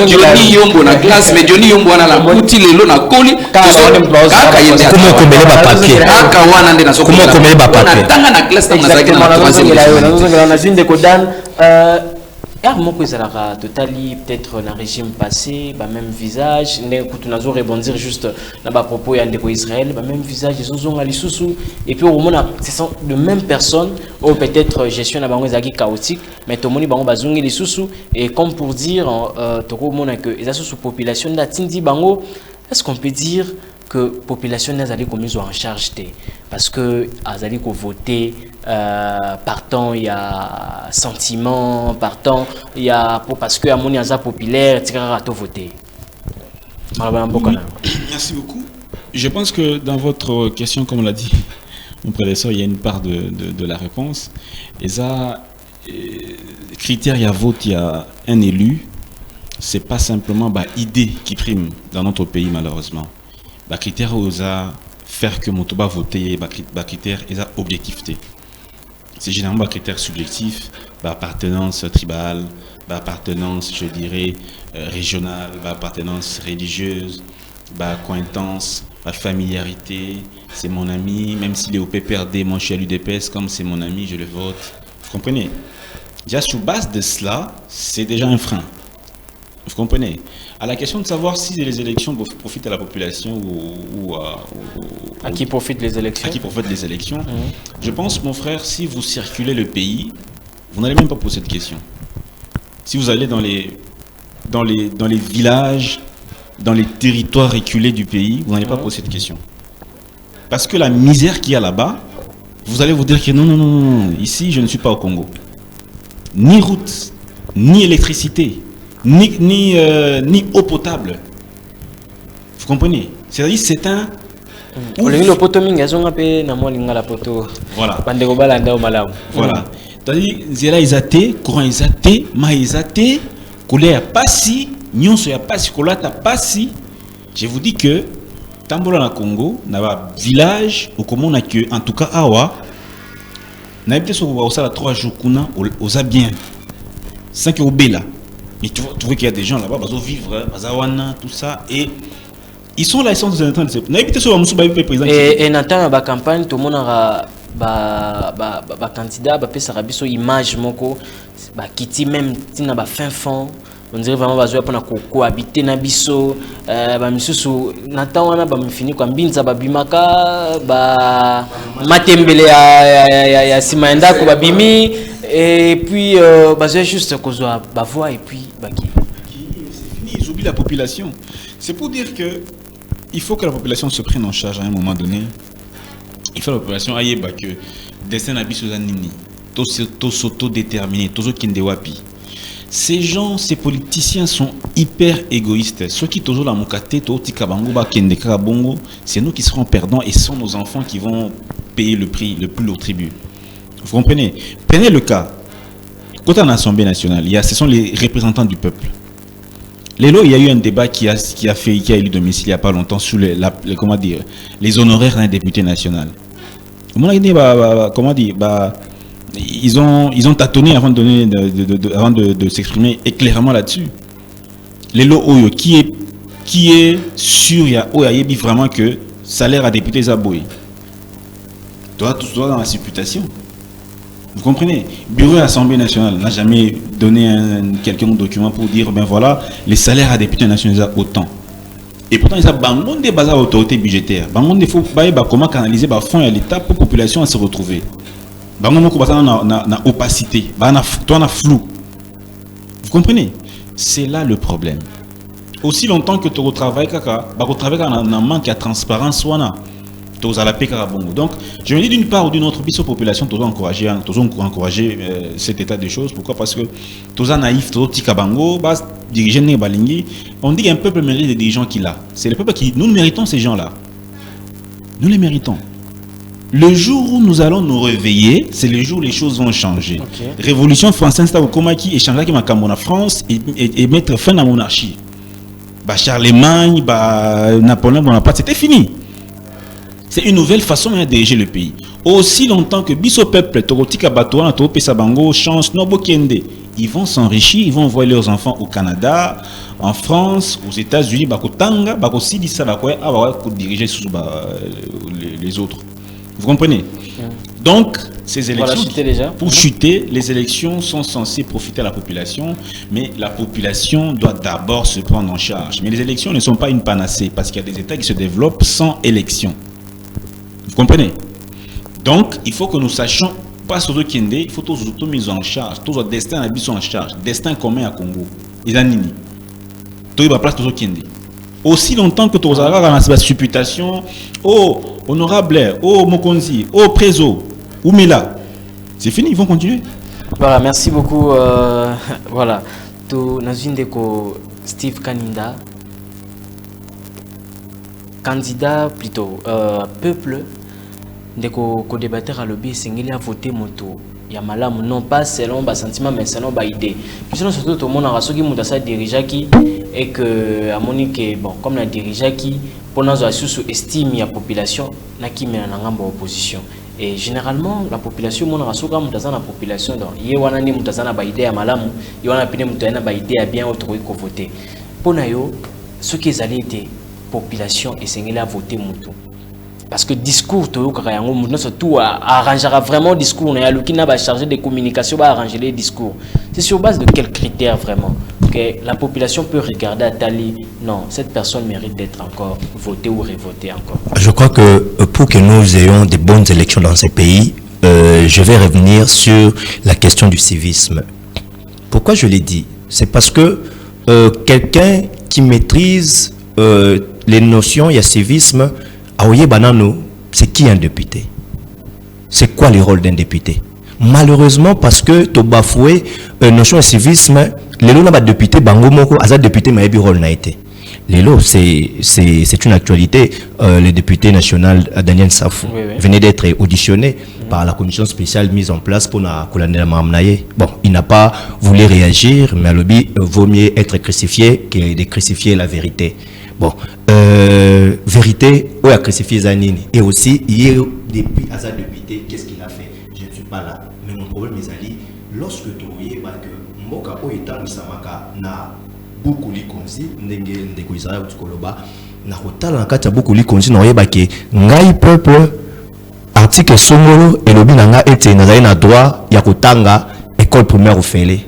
Johnny Yombo na classe, mais Johnny Yombo na la muti lelo na koli. Comment combler ba papier? Comment combler ba papier? Tanga na classe tanga zaki na troisième. Armo Kwezalaka totali peut-être dans régime passé, bah même visage, nous avons rebondir juste dans bas propos ya ndeko Israël, bah même visage ils ont ali sousou et puis au moment ce sont de mêmes personnes ou peut-être gestion na bango ezaki chaotique, mais tout monde bango bazungi les sousou et comme pour dire toko mona que eza sous population da tindi bango, est-ce qu'on peut dire que population n'a allé comme en charge parce que azali ko voter partant il y a sentiment partant il y a parce que amoni aza populaire tika to voter. Merci beaucoup. Je pense que dans votre question, comme l'a dit mon prédécesseur, il y a une part de la réponse. Et ça critère il y a vote, il y a un élu, c'est pas simplement idée qui prime dans notre pays malheureusement. Les critères osa faire que mon toba voter, les critères et ça objectivité. C'est généralement un critère subjectif, appartenance tribale, appartenance, je dirais, régionale, appartenance religieuse, acquaintance, familiarité. C'est mon ami, même s'il est au PPRD, moi je suis à l'UDPS, comme c'est mon ami, je le vote. Vous comprenez? Déjà sur base de cela, c'est déjà un frein. Vous comprenez? À la question de savoir si les élections profitent à la population ou à qui profitent les élections. À qui profitent les élections. Je pense, mon frère, si vous circulez le pays, vous n'allez même pas poser cette question. Si vous allez dans les villages, dans les territoires reculés du pays, vous n'allez pas poser cette question. Parce que la misère qu'il y a là-bas, vous allez vous dire que non, ici, je ne suis pas au Congo. Ni route, ni électricité. Ni eau potable. Vous comprenez? C'est-à-dire c'est un le poto mingi azonga pe na molinga la poto. Voilà. Bandeko balanda o malamu. Voilà. C'est-à-dire zela izate, courant izate, ma izate, couleur passi, nyonso ya passi, kolata passi. Je vous dis que tambola na Congo, na village au komona que en tout cas awa na peut so va osala 3 jours kuna oza bien. 5 euros bela. Mais tu vois qu'il y a des gens là-bas, bazo vivre, bazawana, tout ça et ils sont là, ils sont en train de se. Et Nathan, la campagne, tout le monde a candidat, a image, qui même fin fond. On dirait vraiment que cohabiter na biso, Nathan wana fini kwa mbinza babimaka, matembele ya simaenda ko babimi et puis juste kozwa bavoix et puis baki. C'est fini, ils oublient la population. C'est pour dire que il faut que la population se prenne en charge à un moment donné. Il faut que la population aille que destin abisso zanini, to s'auto-déterminer, to kindewapi. Ces gens, ces politiciens sont hyper égoïstes. Ceux qui toujours la mukate, to tikabango ba kende karabongo, c'est nous qui serons perdants et ce sont nos enfants qui vont payer le prix, le plus lourd tribut. Vous comprenez? Prenez le cas. Quand on a l'Assemblée nationale, ce sont les représentants du peuple. Lélo, il y a eu un débat qui a élu domicile il n'y a pas longtemps sur les honoraires d'un député national. Ils ont tâtonné avant de s'exprimer clairement là-dessus. Lélo Oyo, qui est sûr, il y a vraiment que salaire à député Zaboui. Toi dans la supputation. Vous comprenez? Bureau de l'Assemblée nationale n'a jamais donné quelconque document pour dire, ben voilà, les salaires à députés nationaux autant. Et pourtant, ils ont des bases à autorité budgétaire. Il faut comment canaliser les fonds à l'État pour la population à se retrouver. Il y a opacité, il y a flou. Vous comprenez? C'est là le problème. Aussi longtemps que tu retravailles, un manque de transparence. Donc, je me dis d'une part ou d'une autre, la population doit encourager cet état de choses. Pourquoi? Parce que tous naïfs, tous tikabango, dirigeants balingi, on dit qu'un peuple mérite des dirigeants qu'il a. C'est le peuple qui nous méritons ces gens-là. Nous les méritons. Le jour où nous allons nous réveiller, c'est le jour où les choses vont changer. Okay. Révolution française, c'est qui échanger avec la France et mettre fin à la monarchie. Charlemagne, Napoléon Bonaparte, c'était fini. C'est une nouvelle façon de diriger le pays. Aussi longtemps que Bisso peuple, Torotika Batouana, Toropé Sabango, Chance, Nobokende, ils vont s'enrichir, ils vont envoyer leurs enfants au Canada, en France, aux États-Unis, Bakotanga, Bakosidissa, pour diriger les autres. Vous comprenez? Donc, ces élections, pour chuter, les élections sont censées profiter à la population, mais la population doit d'abord se prendre en charge. Mais les élections ne sont pas une panacée, parce qu'il y a des États qui se développent sans élection. Vous comprenez? Donc, il faut que nous sachions, pas sur le Kende, il faut tous mis en charge, tous les destins en charge, destin commun à Congo. Ils ont nini. Tout va place sur Kende. Aussi longtemps que tu as la supputation, oh, honorable, oh, Mokonzi, oh, Prézo, ou Mila, c'est fini, ils vont continuer. Voilà, merci beaucoup. Voilà, tu as une Steve Kaninda, candidat plutôt, peuple. Dès qu'on débatteur à lobby, c'est qu'il a voté moto. Il y a malamu, non pas selon bas sentiment, mais selon bas idée. Puis surtout tout le monde a reçu qui m'a dirigé qui et que à Monique bon comme la dirigé qui pendant la sous-estime la population n'a qui met en gambe opposition. Et généralement la population mon reçu comme dans la population donc il y a wanani mutazana bas idée à malamu, il y a pine mutazana bas idée à bien autre ko voter. Pour nayo ce qui est allé était population et c'est qu'il a voté moto. Parce que discours, tout arrangera vraiment discours. On a chargé de communication, va arranger les discours. C'est sur base de quels critères vraiment que la population peut regarder à Tali. Non, cette personne mérite d'être encore votée ou révotée encore. Je crois que pour que nous ayons de bonnes élections dans ces pays, je vais revenir sur la question du civisme. Pourquoi je l'ai dit? C'est parce que quelqu'un qui maîtrise les notions, il y a civisme. C'est qui un député? C'est quoi le rôle d'un député? Malheureusement, parce que tu as bafoué notion de civisme, les députés, bango moko, député, mais rôle n'a été. Lélo, c'est une actualité. Le député national Daniel Safou venait d'être auditionné par la commission spéciale mise en place pour la colonel Mamnaye. Bon, il n'a pas voulu réagir, mais à l'objet, vaut mieux être crucifié que de crucifier la vérité. Bon, vérité, où a crucifié Zanini. Et aussi, hier, depuis Azad député, qu'est-ce qu'il a fait? Je ne suis pas là. Mais mon problème, mes alliés, lorsque tu vois que Mboka Oyetan Samaka n'a beaucoup li konzi, ndeko Israël Tukoloba, na hotala na kati ya beaucoup li konzi, na oyeba ke ngai peuple, article Songolo, et lobi nanga ete nazali na droit ya kotanga école primaire au Félé.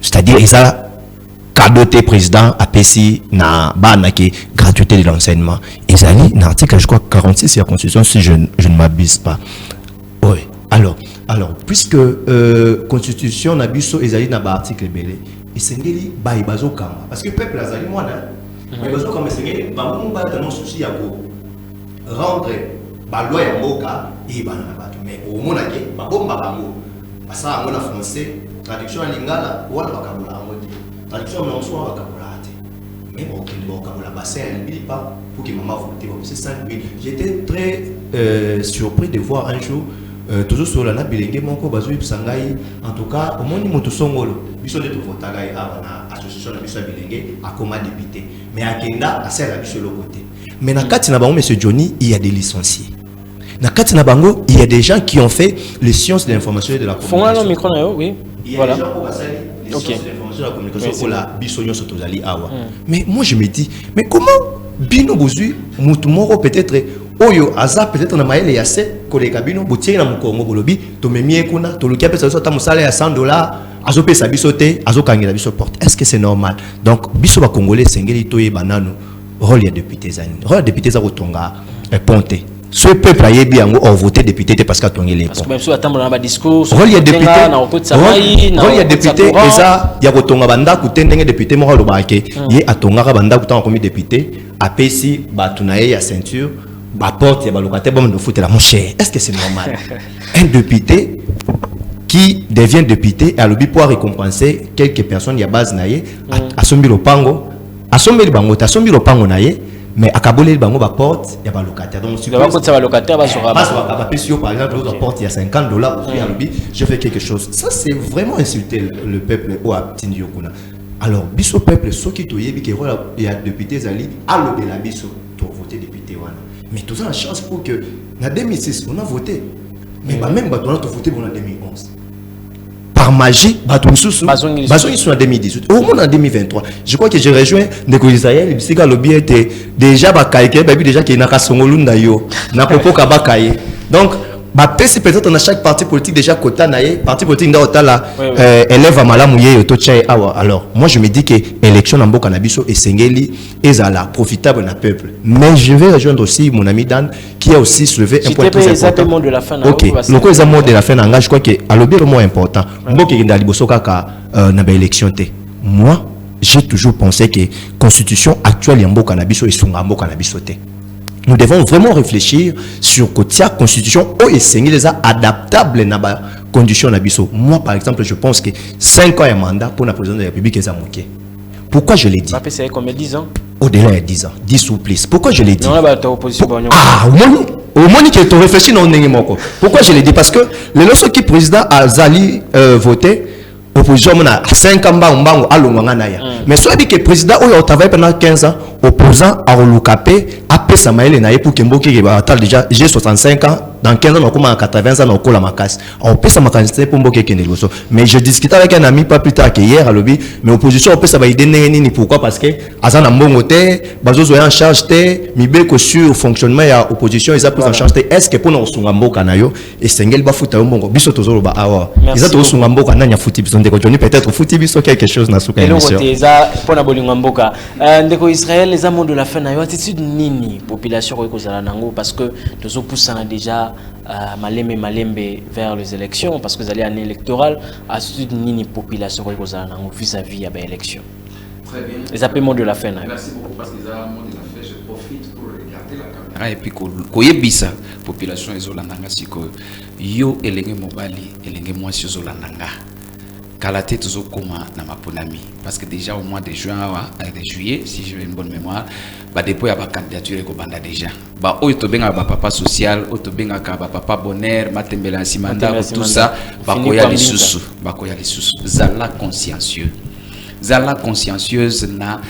C'est-à-dire, ils ont cadoté président APC na banaki gratuité de l'enseignement. Ils ont dit, l'article, je crois, 46 de la Constitution, si je ne m'abuse pas. Oui. Alors, puisque Constitution na biso, ils ont dit, na ba article belé, et c'est ngeli ba ibazo kama. Parce que peuple a zali mwana, ibazo kama c'est ngeli, ba mou ba tellement souci à rendre ba loi ya mboka, et ba na ba. Mais au moins, ba bomba bango. Ça, en français, traduction en lingala, ou à la vocabulaire. Traduction en soi, vocabulaire. Mais bon, le vocabulaire bassin, il ne pas pour que maman vote. C'est 5 000. J'étais très surpris de voir un jour, toujours sur la nappe, il mon co bazoui sangai. En tout cas, au moins, il monte son rôle. Il sont des votagai à l'association de Bissau Bilingue à comme député. Mais à Kenda, à celle à Bissau l'autre côté. Mais dans le cas de M. Johnny, il y a des licenciés. Dans le cas de Nabango, il y a des gens qui ont fait les sciences de l'information et de la communication. Oui. Il y a des gens qui ont fait les sciences de l'information et de la communication pour la bisogno sotozali awa. Mais moi je me dis, mais comment bino bozu mutumoro peut-être oyo aza peut-être na maele ya se koleka bino botier na mukongo bolobi to memie kuna to lukia pesa so ta musala ya $100 azo pesa biso te azo kangela biso porte. Est-ce que c'est normal? Donc biso ba congolais sengeli toye banano rôle ya député zani. Rôle député za kotonga ponte. Ce peuple a bien voté député parce qu'il a tourné les ponts. Parce que même si on a un discours, il y a député, il y a député, et ça, il y a un banda qui est député, il y a un banda qui est député, après si il y a ceinture, la porte, il y a un locataire, il y a un foot, mon cher. Est-ce que c'est normal? Un député qui devient député a le but pour récompenser quelques personnes, il y a base naïe, à son bureau pango, à son bureau pango naïe. Mais à Kabole, il y a une porte, il y a un locataire. Donc, si vous avez un locataire, par exemple, l'autre porte, il y a $50, je fais quelque chose. Ça, c'est vraiment insulter le peuple au Abtindiyokuna. Alors, biso peuple, ceux qui ont il y a député Zali, à l'eau de la biso, pour voter député. Mais tout ça, la chance pour que, en 2006, on a voté. Mais même, on a voté pour en 2011. Par magie, ils sont en 2018. Au moins en 2023. Je crois que j'ai rejoint des Israël. Le lobby était déjà déjà qui n'a pas son donc, peut-être dans chaque parti politique déjà quota parti politique élève à malamouye alors moi je me dis que l'élection en Bokanabiso et Sengeli est à la profitable dans le peuple. Mais je vais rejoindre aussi mon ami Dan qui a aussi soulevé un point très important. Ok, le coup mot de la fin je crois que à l'objet le mot important. Moi j'ai toujours pensé que la constitution actuelle en Bokanabiso est sur Bokanabiso. Nous devons vraiment réfléchir sur la constitution où est adaptable à la condition de moi, par exemple, je pense que 5 ans et mandat pour la présidente de la République est manqué. Pourquoi je l'ai dit? C'est combien 10 ans? Au-delà de 10 ans, 10 ou plus. Pourquoi je l'ai dit? Au moins que tu réfléchis non. Pourquoi je l'ai dit? Parce que le lorsque le président a Zali voté, l'opposition a 5 ans, mais soit dit que le président a travaillé pendant 15 ans, opposant à Olukapé, a payé sa maille pour que Mboki déjà j'ai 65 ans, dans 15 ans, on commence à 80 ans, on colle à ma casse. On paye sa macasse pour Mboki qui est négocié. Mais je discutais avec un ami pas plus tard qu'hier à l'objet, mais l'opposition a payé sa maille pourquoi? Parce que Azan a mongoté, Bazozo est en charge, Mibeko sur le fonctionnement de l'opposition, ils ont pris en charge. Est-ce que pour nous, on a Mboka et Sengel Bafouta Mbongo, Biso Tozoro Bahawa, ils ont tous un Mboka Nanya Fouti, peut-être Fouti Biso quelque chose dans ce cas. Pour la Bolinga Mboka, Ndeko Israël, les amants de la fin, attitude nini population parce que nous poussons déjà malembe vers les élections parce que vous allez en électoral attitude nini population vis-à-vis de l'élection. Très bien. Les appels de la fin. Merci beaucoup parce que les amants de la fin, je profite pour regarder la caméra et puis koyebisa population ezolandanga siko yo elenge mobali elenge mwasi ezolandanga Kalaté Tozokoma na Maponami. Parce que déjà au mois de juillet, si j'ai une bonne mémoire, depuis la candidature est déjà. Oyotobenga papa social, oyotobenga papa bonheur, matembela simanda, tout ça, bakoya les sous, zala consciencieux. Zala consciencieuse na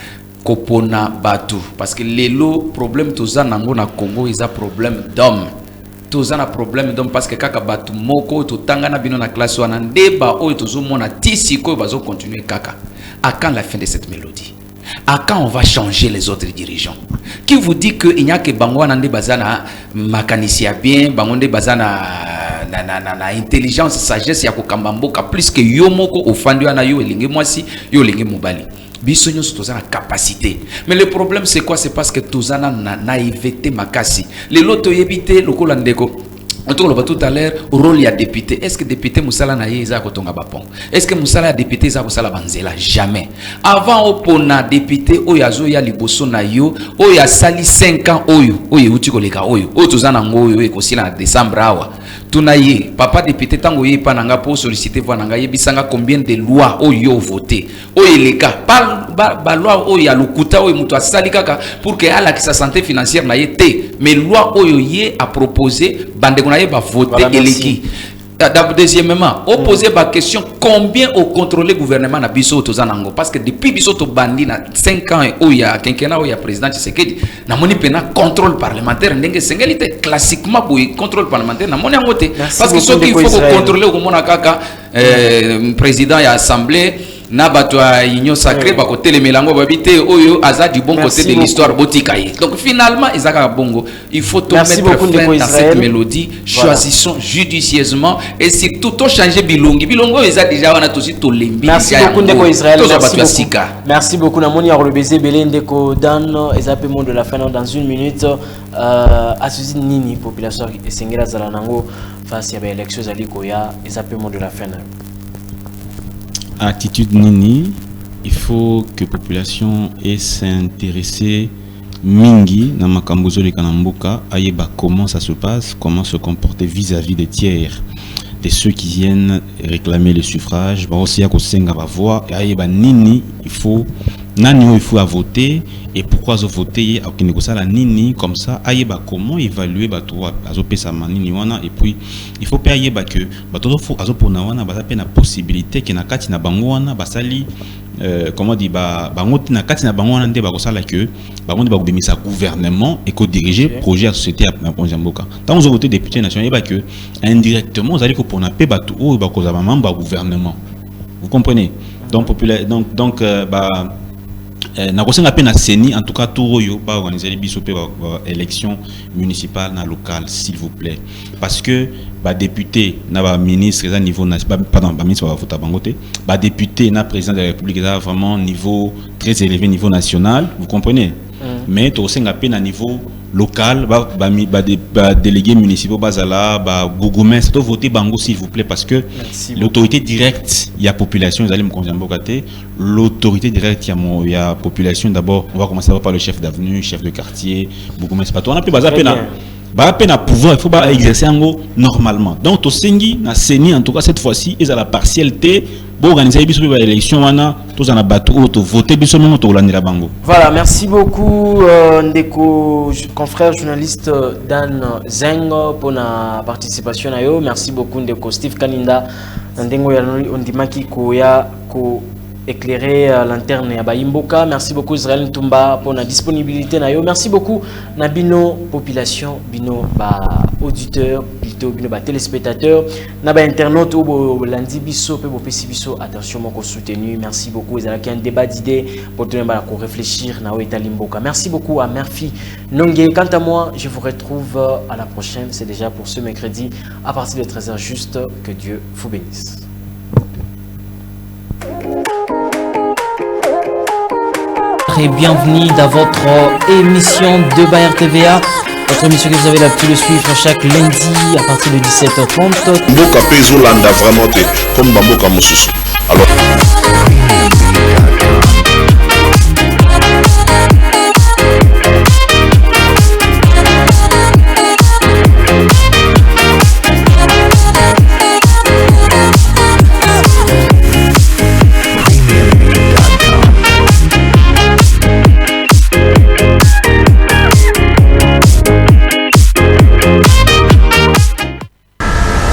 kopona batu. Parce que les lots problème toza nango na Congo, ils a problème d'homme. Tous un problème donc parce que kaka batu moko to tangana bino na classe wana ndeba oyo tozo mona tisi ko bazo continuer kaka. À quand la fin de cette mélodie? À quand on va changer les autres dirigeants? Qui vous dit que il n'y a que bango wana nde bazana makanisia bien, bango nde bazana na intelligence sagesse ya kokamba mboka plus que yo moko ofandi wana yo elinge mwasi yo elinge mobali. Biso nyonso tozana capacité. Mais le problème c'est quoi? C'est parce que tozana naïveté makasi. Les loto yebite lokola ndeko. On trouve tout à l'heure rôle ya député. Est-ce que député musala na yeza kotonga bapon? Est-ce que musala député za kosala banzela? Jamais. Avant opona député oyazo ya liboso na yo, oya sali 5 ans oyo uti koleka oyo tozana ngoyo ekosila na décembre awa. Tunaye papa député tango ye pananga pour solliciter voananga yebisanga combien de lois oyo voté. Oyo leka ba loi oyo ya lokuta oyo muto asali kaka pour que ala ki sa santé financière na yete. Mais loi oyo ye a proposé bande va voter eleki. Deuxièmement, opposer la question combien au contrôler le gouvernement na biso tozanango parce que depuis biso to bandi na 5 ans où il y a quinquennat où il y a président Tshisekedi na moni pena contrôle parlementaire ndenge sengelité classiquement pour contrôle parlementaire na moni ngote parce que ce qu'il faut contrôler au mona kaka président ya assemblée na batwa union sacrée ba côté les mélango babité oyo aza du bon côté de l'histoire botikaye. Donc finalement izaka bongo, il faut tout mettre fin dans cette mélodie, choisissons judicieusement et surtout tout changer bilongi eza déjà wana tosi to lembi. Merci beaucoup ndeko Israël. Merci beaucoup na moni ya rebeze belende ko dan ezape monde de la fin dans une minute asuzi nini population esengela zala nango face à l'élection zali koya ezape monde de la fin. Attitude nini, il faut que la population ait s'intéresser mingi na makambozo le kanamboka ayeba comment ça se passe, comment se comporter vis-à-vis des tiers, de ceux qui viennent réclamer le suffrage, ba aussi ya ko senga ba voix ayeba nini il faut à voter et pourquoi voter à kinekosala nini comme ça ayeba comment évaluer ba toi azopesa manini wana et puis il faut pas ayeba que ba todo faut azopona wana ba pe na possibilité que na kati na bango wana basali comment dit ba bango na kati na bango wana nde ba kosala que bango nde ba kobimisa gouvernement et ko diriger projet à société à Ponjamboka tant vous voter député national ayeba que indirectement vous allez ko pona pe ba tout ba kozaba membre gouvernement, vous comprenez donc populaire donc na kosenga pe na seni en tout cas tout oyo ba organiser biso pe élection municipale na locale s'il vous plaît parce que ba député na ba ministre à niveau pardon ba ministre va voter bangote ba député na président de la République là vraiment niveau très élevé niveau national, vous comprenez mais to kosenga pe na niveau local ba délégués municipaux bazala ba bourgmestre to voter bango s'il vous plaît parce que l'autorité directe il y a population ils allaient me convaincre bokaté l'autorité directe il y a population d'abord on va commencer par le chef d'avenue, chef de quartier, bourgmestre pas on a peu bazala peine à pouvoir il faut pas exercer ango normalement donc to sengi na seni en tout cas cette fois-ci ils à la partialité pour organiser biso ba élection wana tous en a battu to voter biso même to landira bango. Voilà, merci beaucoup ndeko confrère journaliste Dan Zeng pour la participation na yo. Merci beaucoup ndeko Steve Kaninda ndengo ya ondimaki ko ya ko éclairer lanterne ya Baimboka. Merci beaucoup Israël Ntumba pour la disponibilité na yo. Merci beaucoup na bino population, bino ba auditeurs, plutôt bino ba téléspectateurs, na ba internautes ou lundi biso pe bo pesi biso attention moko soutenu. Merci beaucoup Israël qui a un débat d'idées pour tout le monde réfléchir na Oeta Limboka. Merci beaucoup à Murphy Nongé. Quant à moi, je vous retrouve à la prochaine, c'est déjà pour ce mercredi à partir de 13h juste. Que Dieu vous bénisse. Et bienvenue dans votre émission de Bayer TVA, votre émission que vous avez l'habitude de suivre chaque lundi à partir de 17h30. Mboka Pezo Landa vraiment comme Bamboka Mosusu. Alors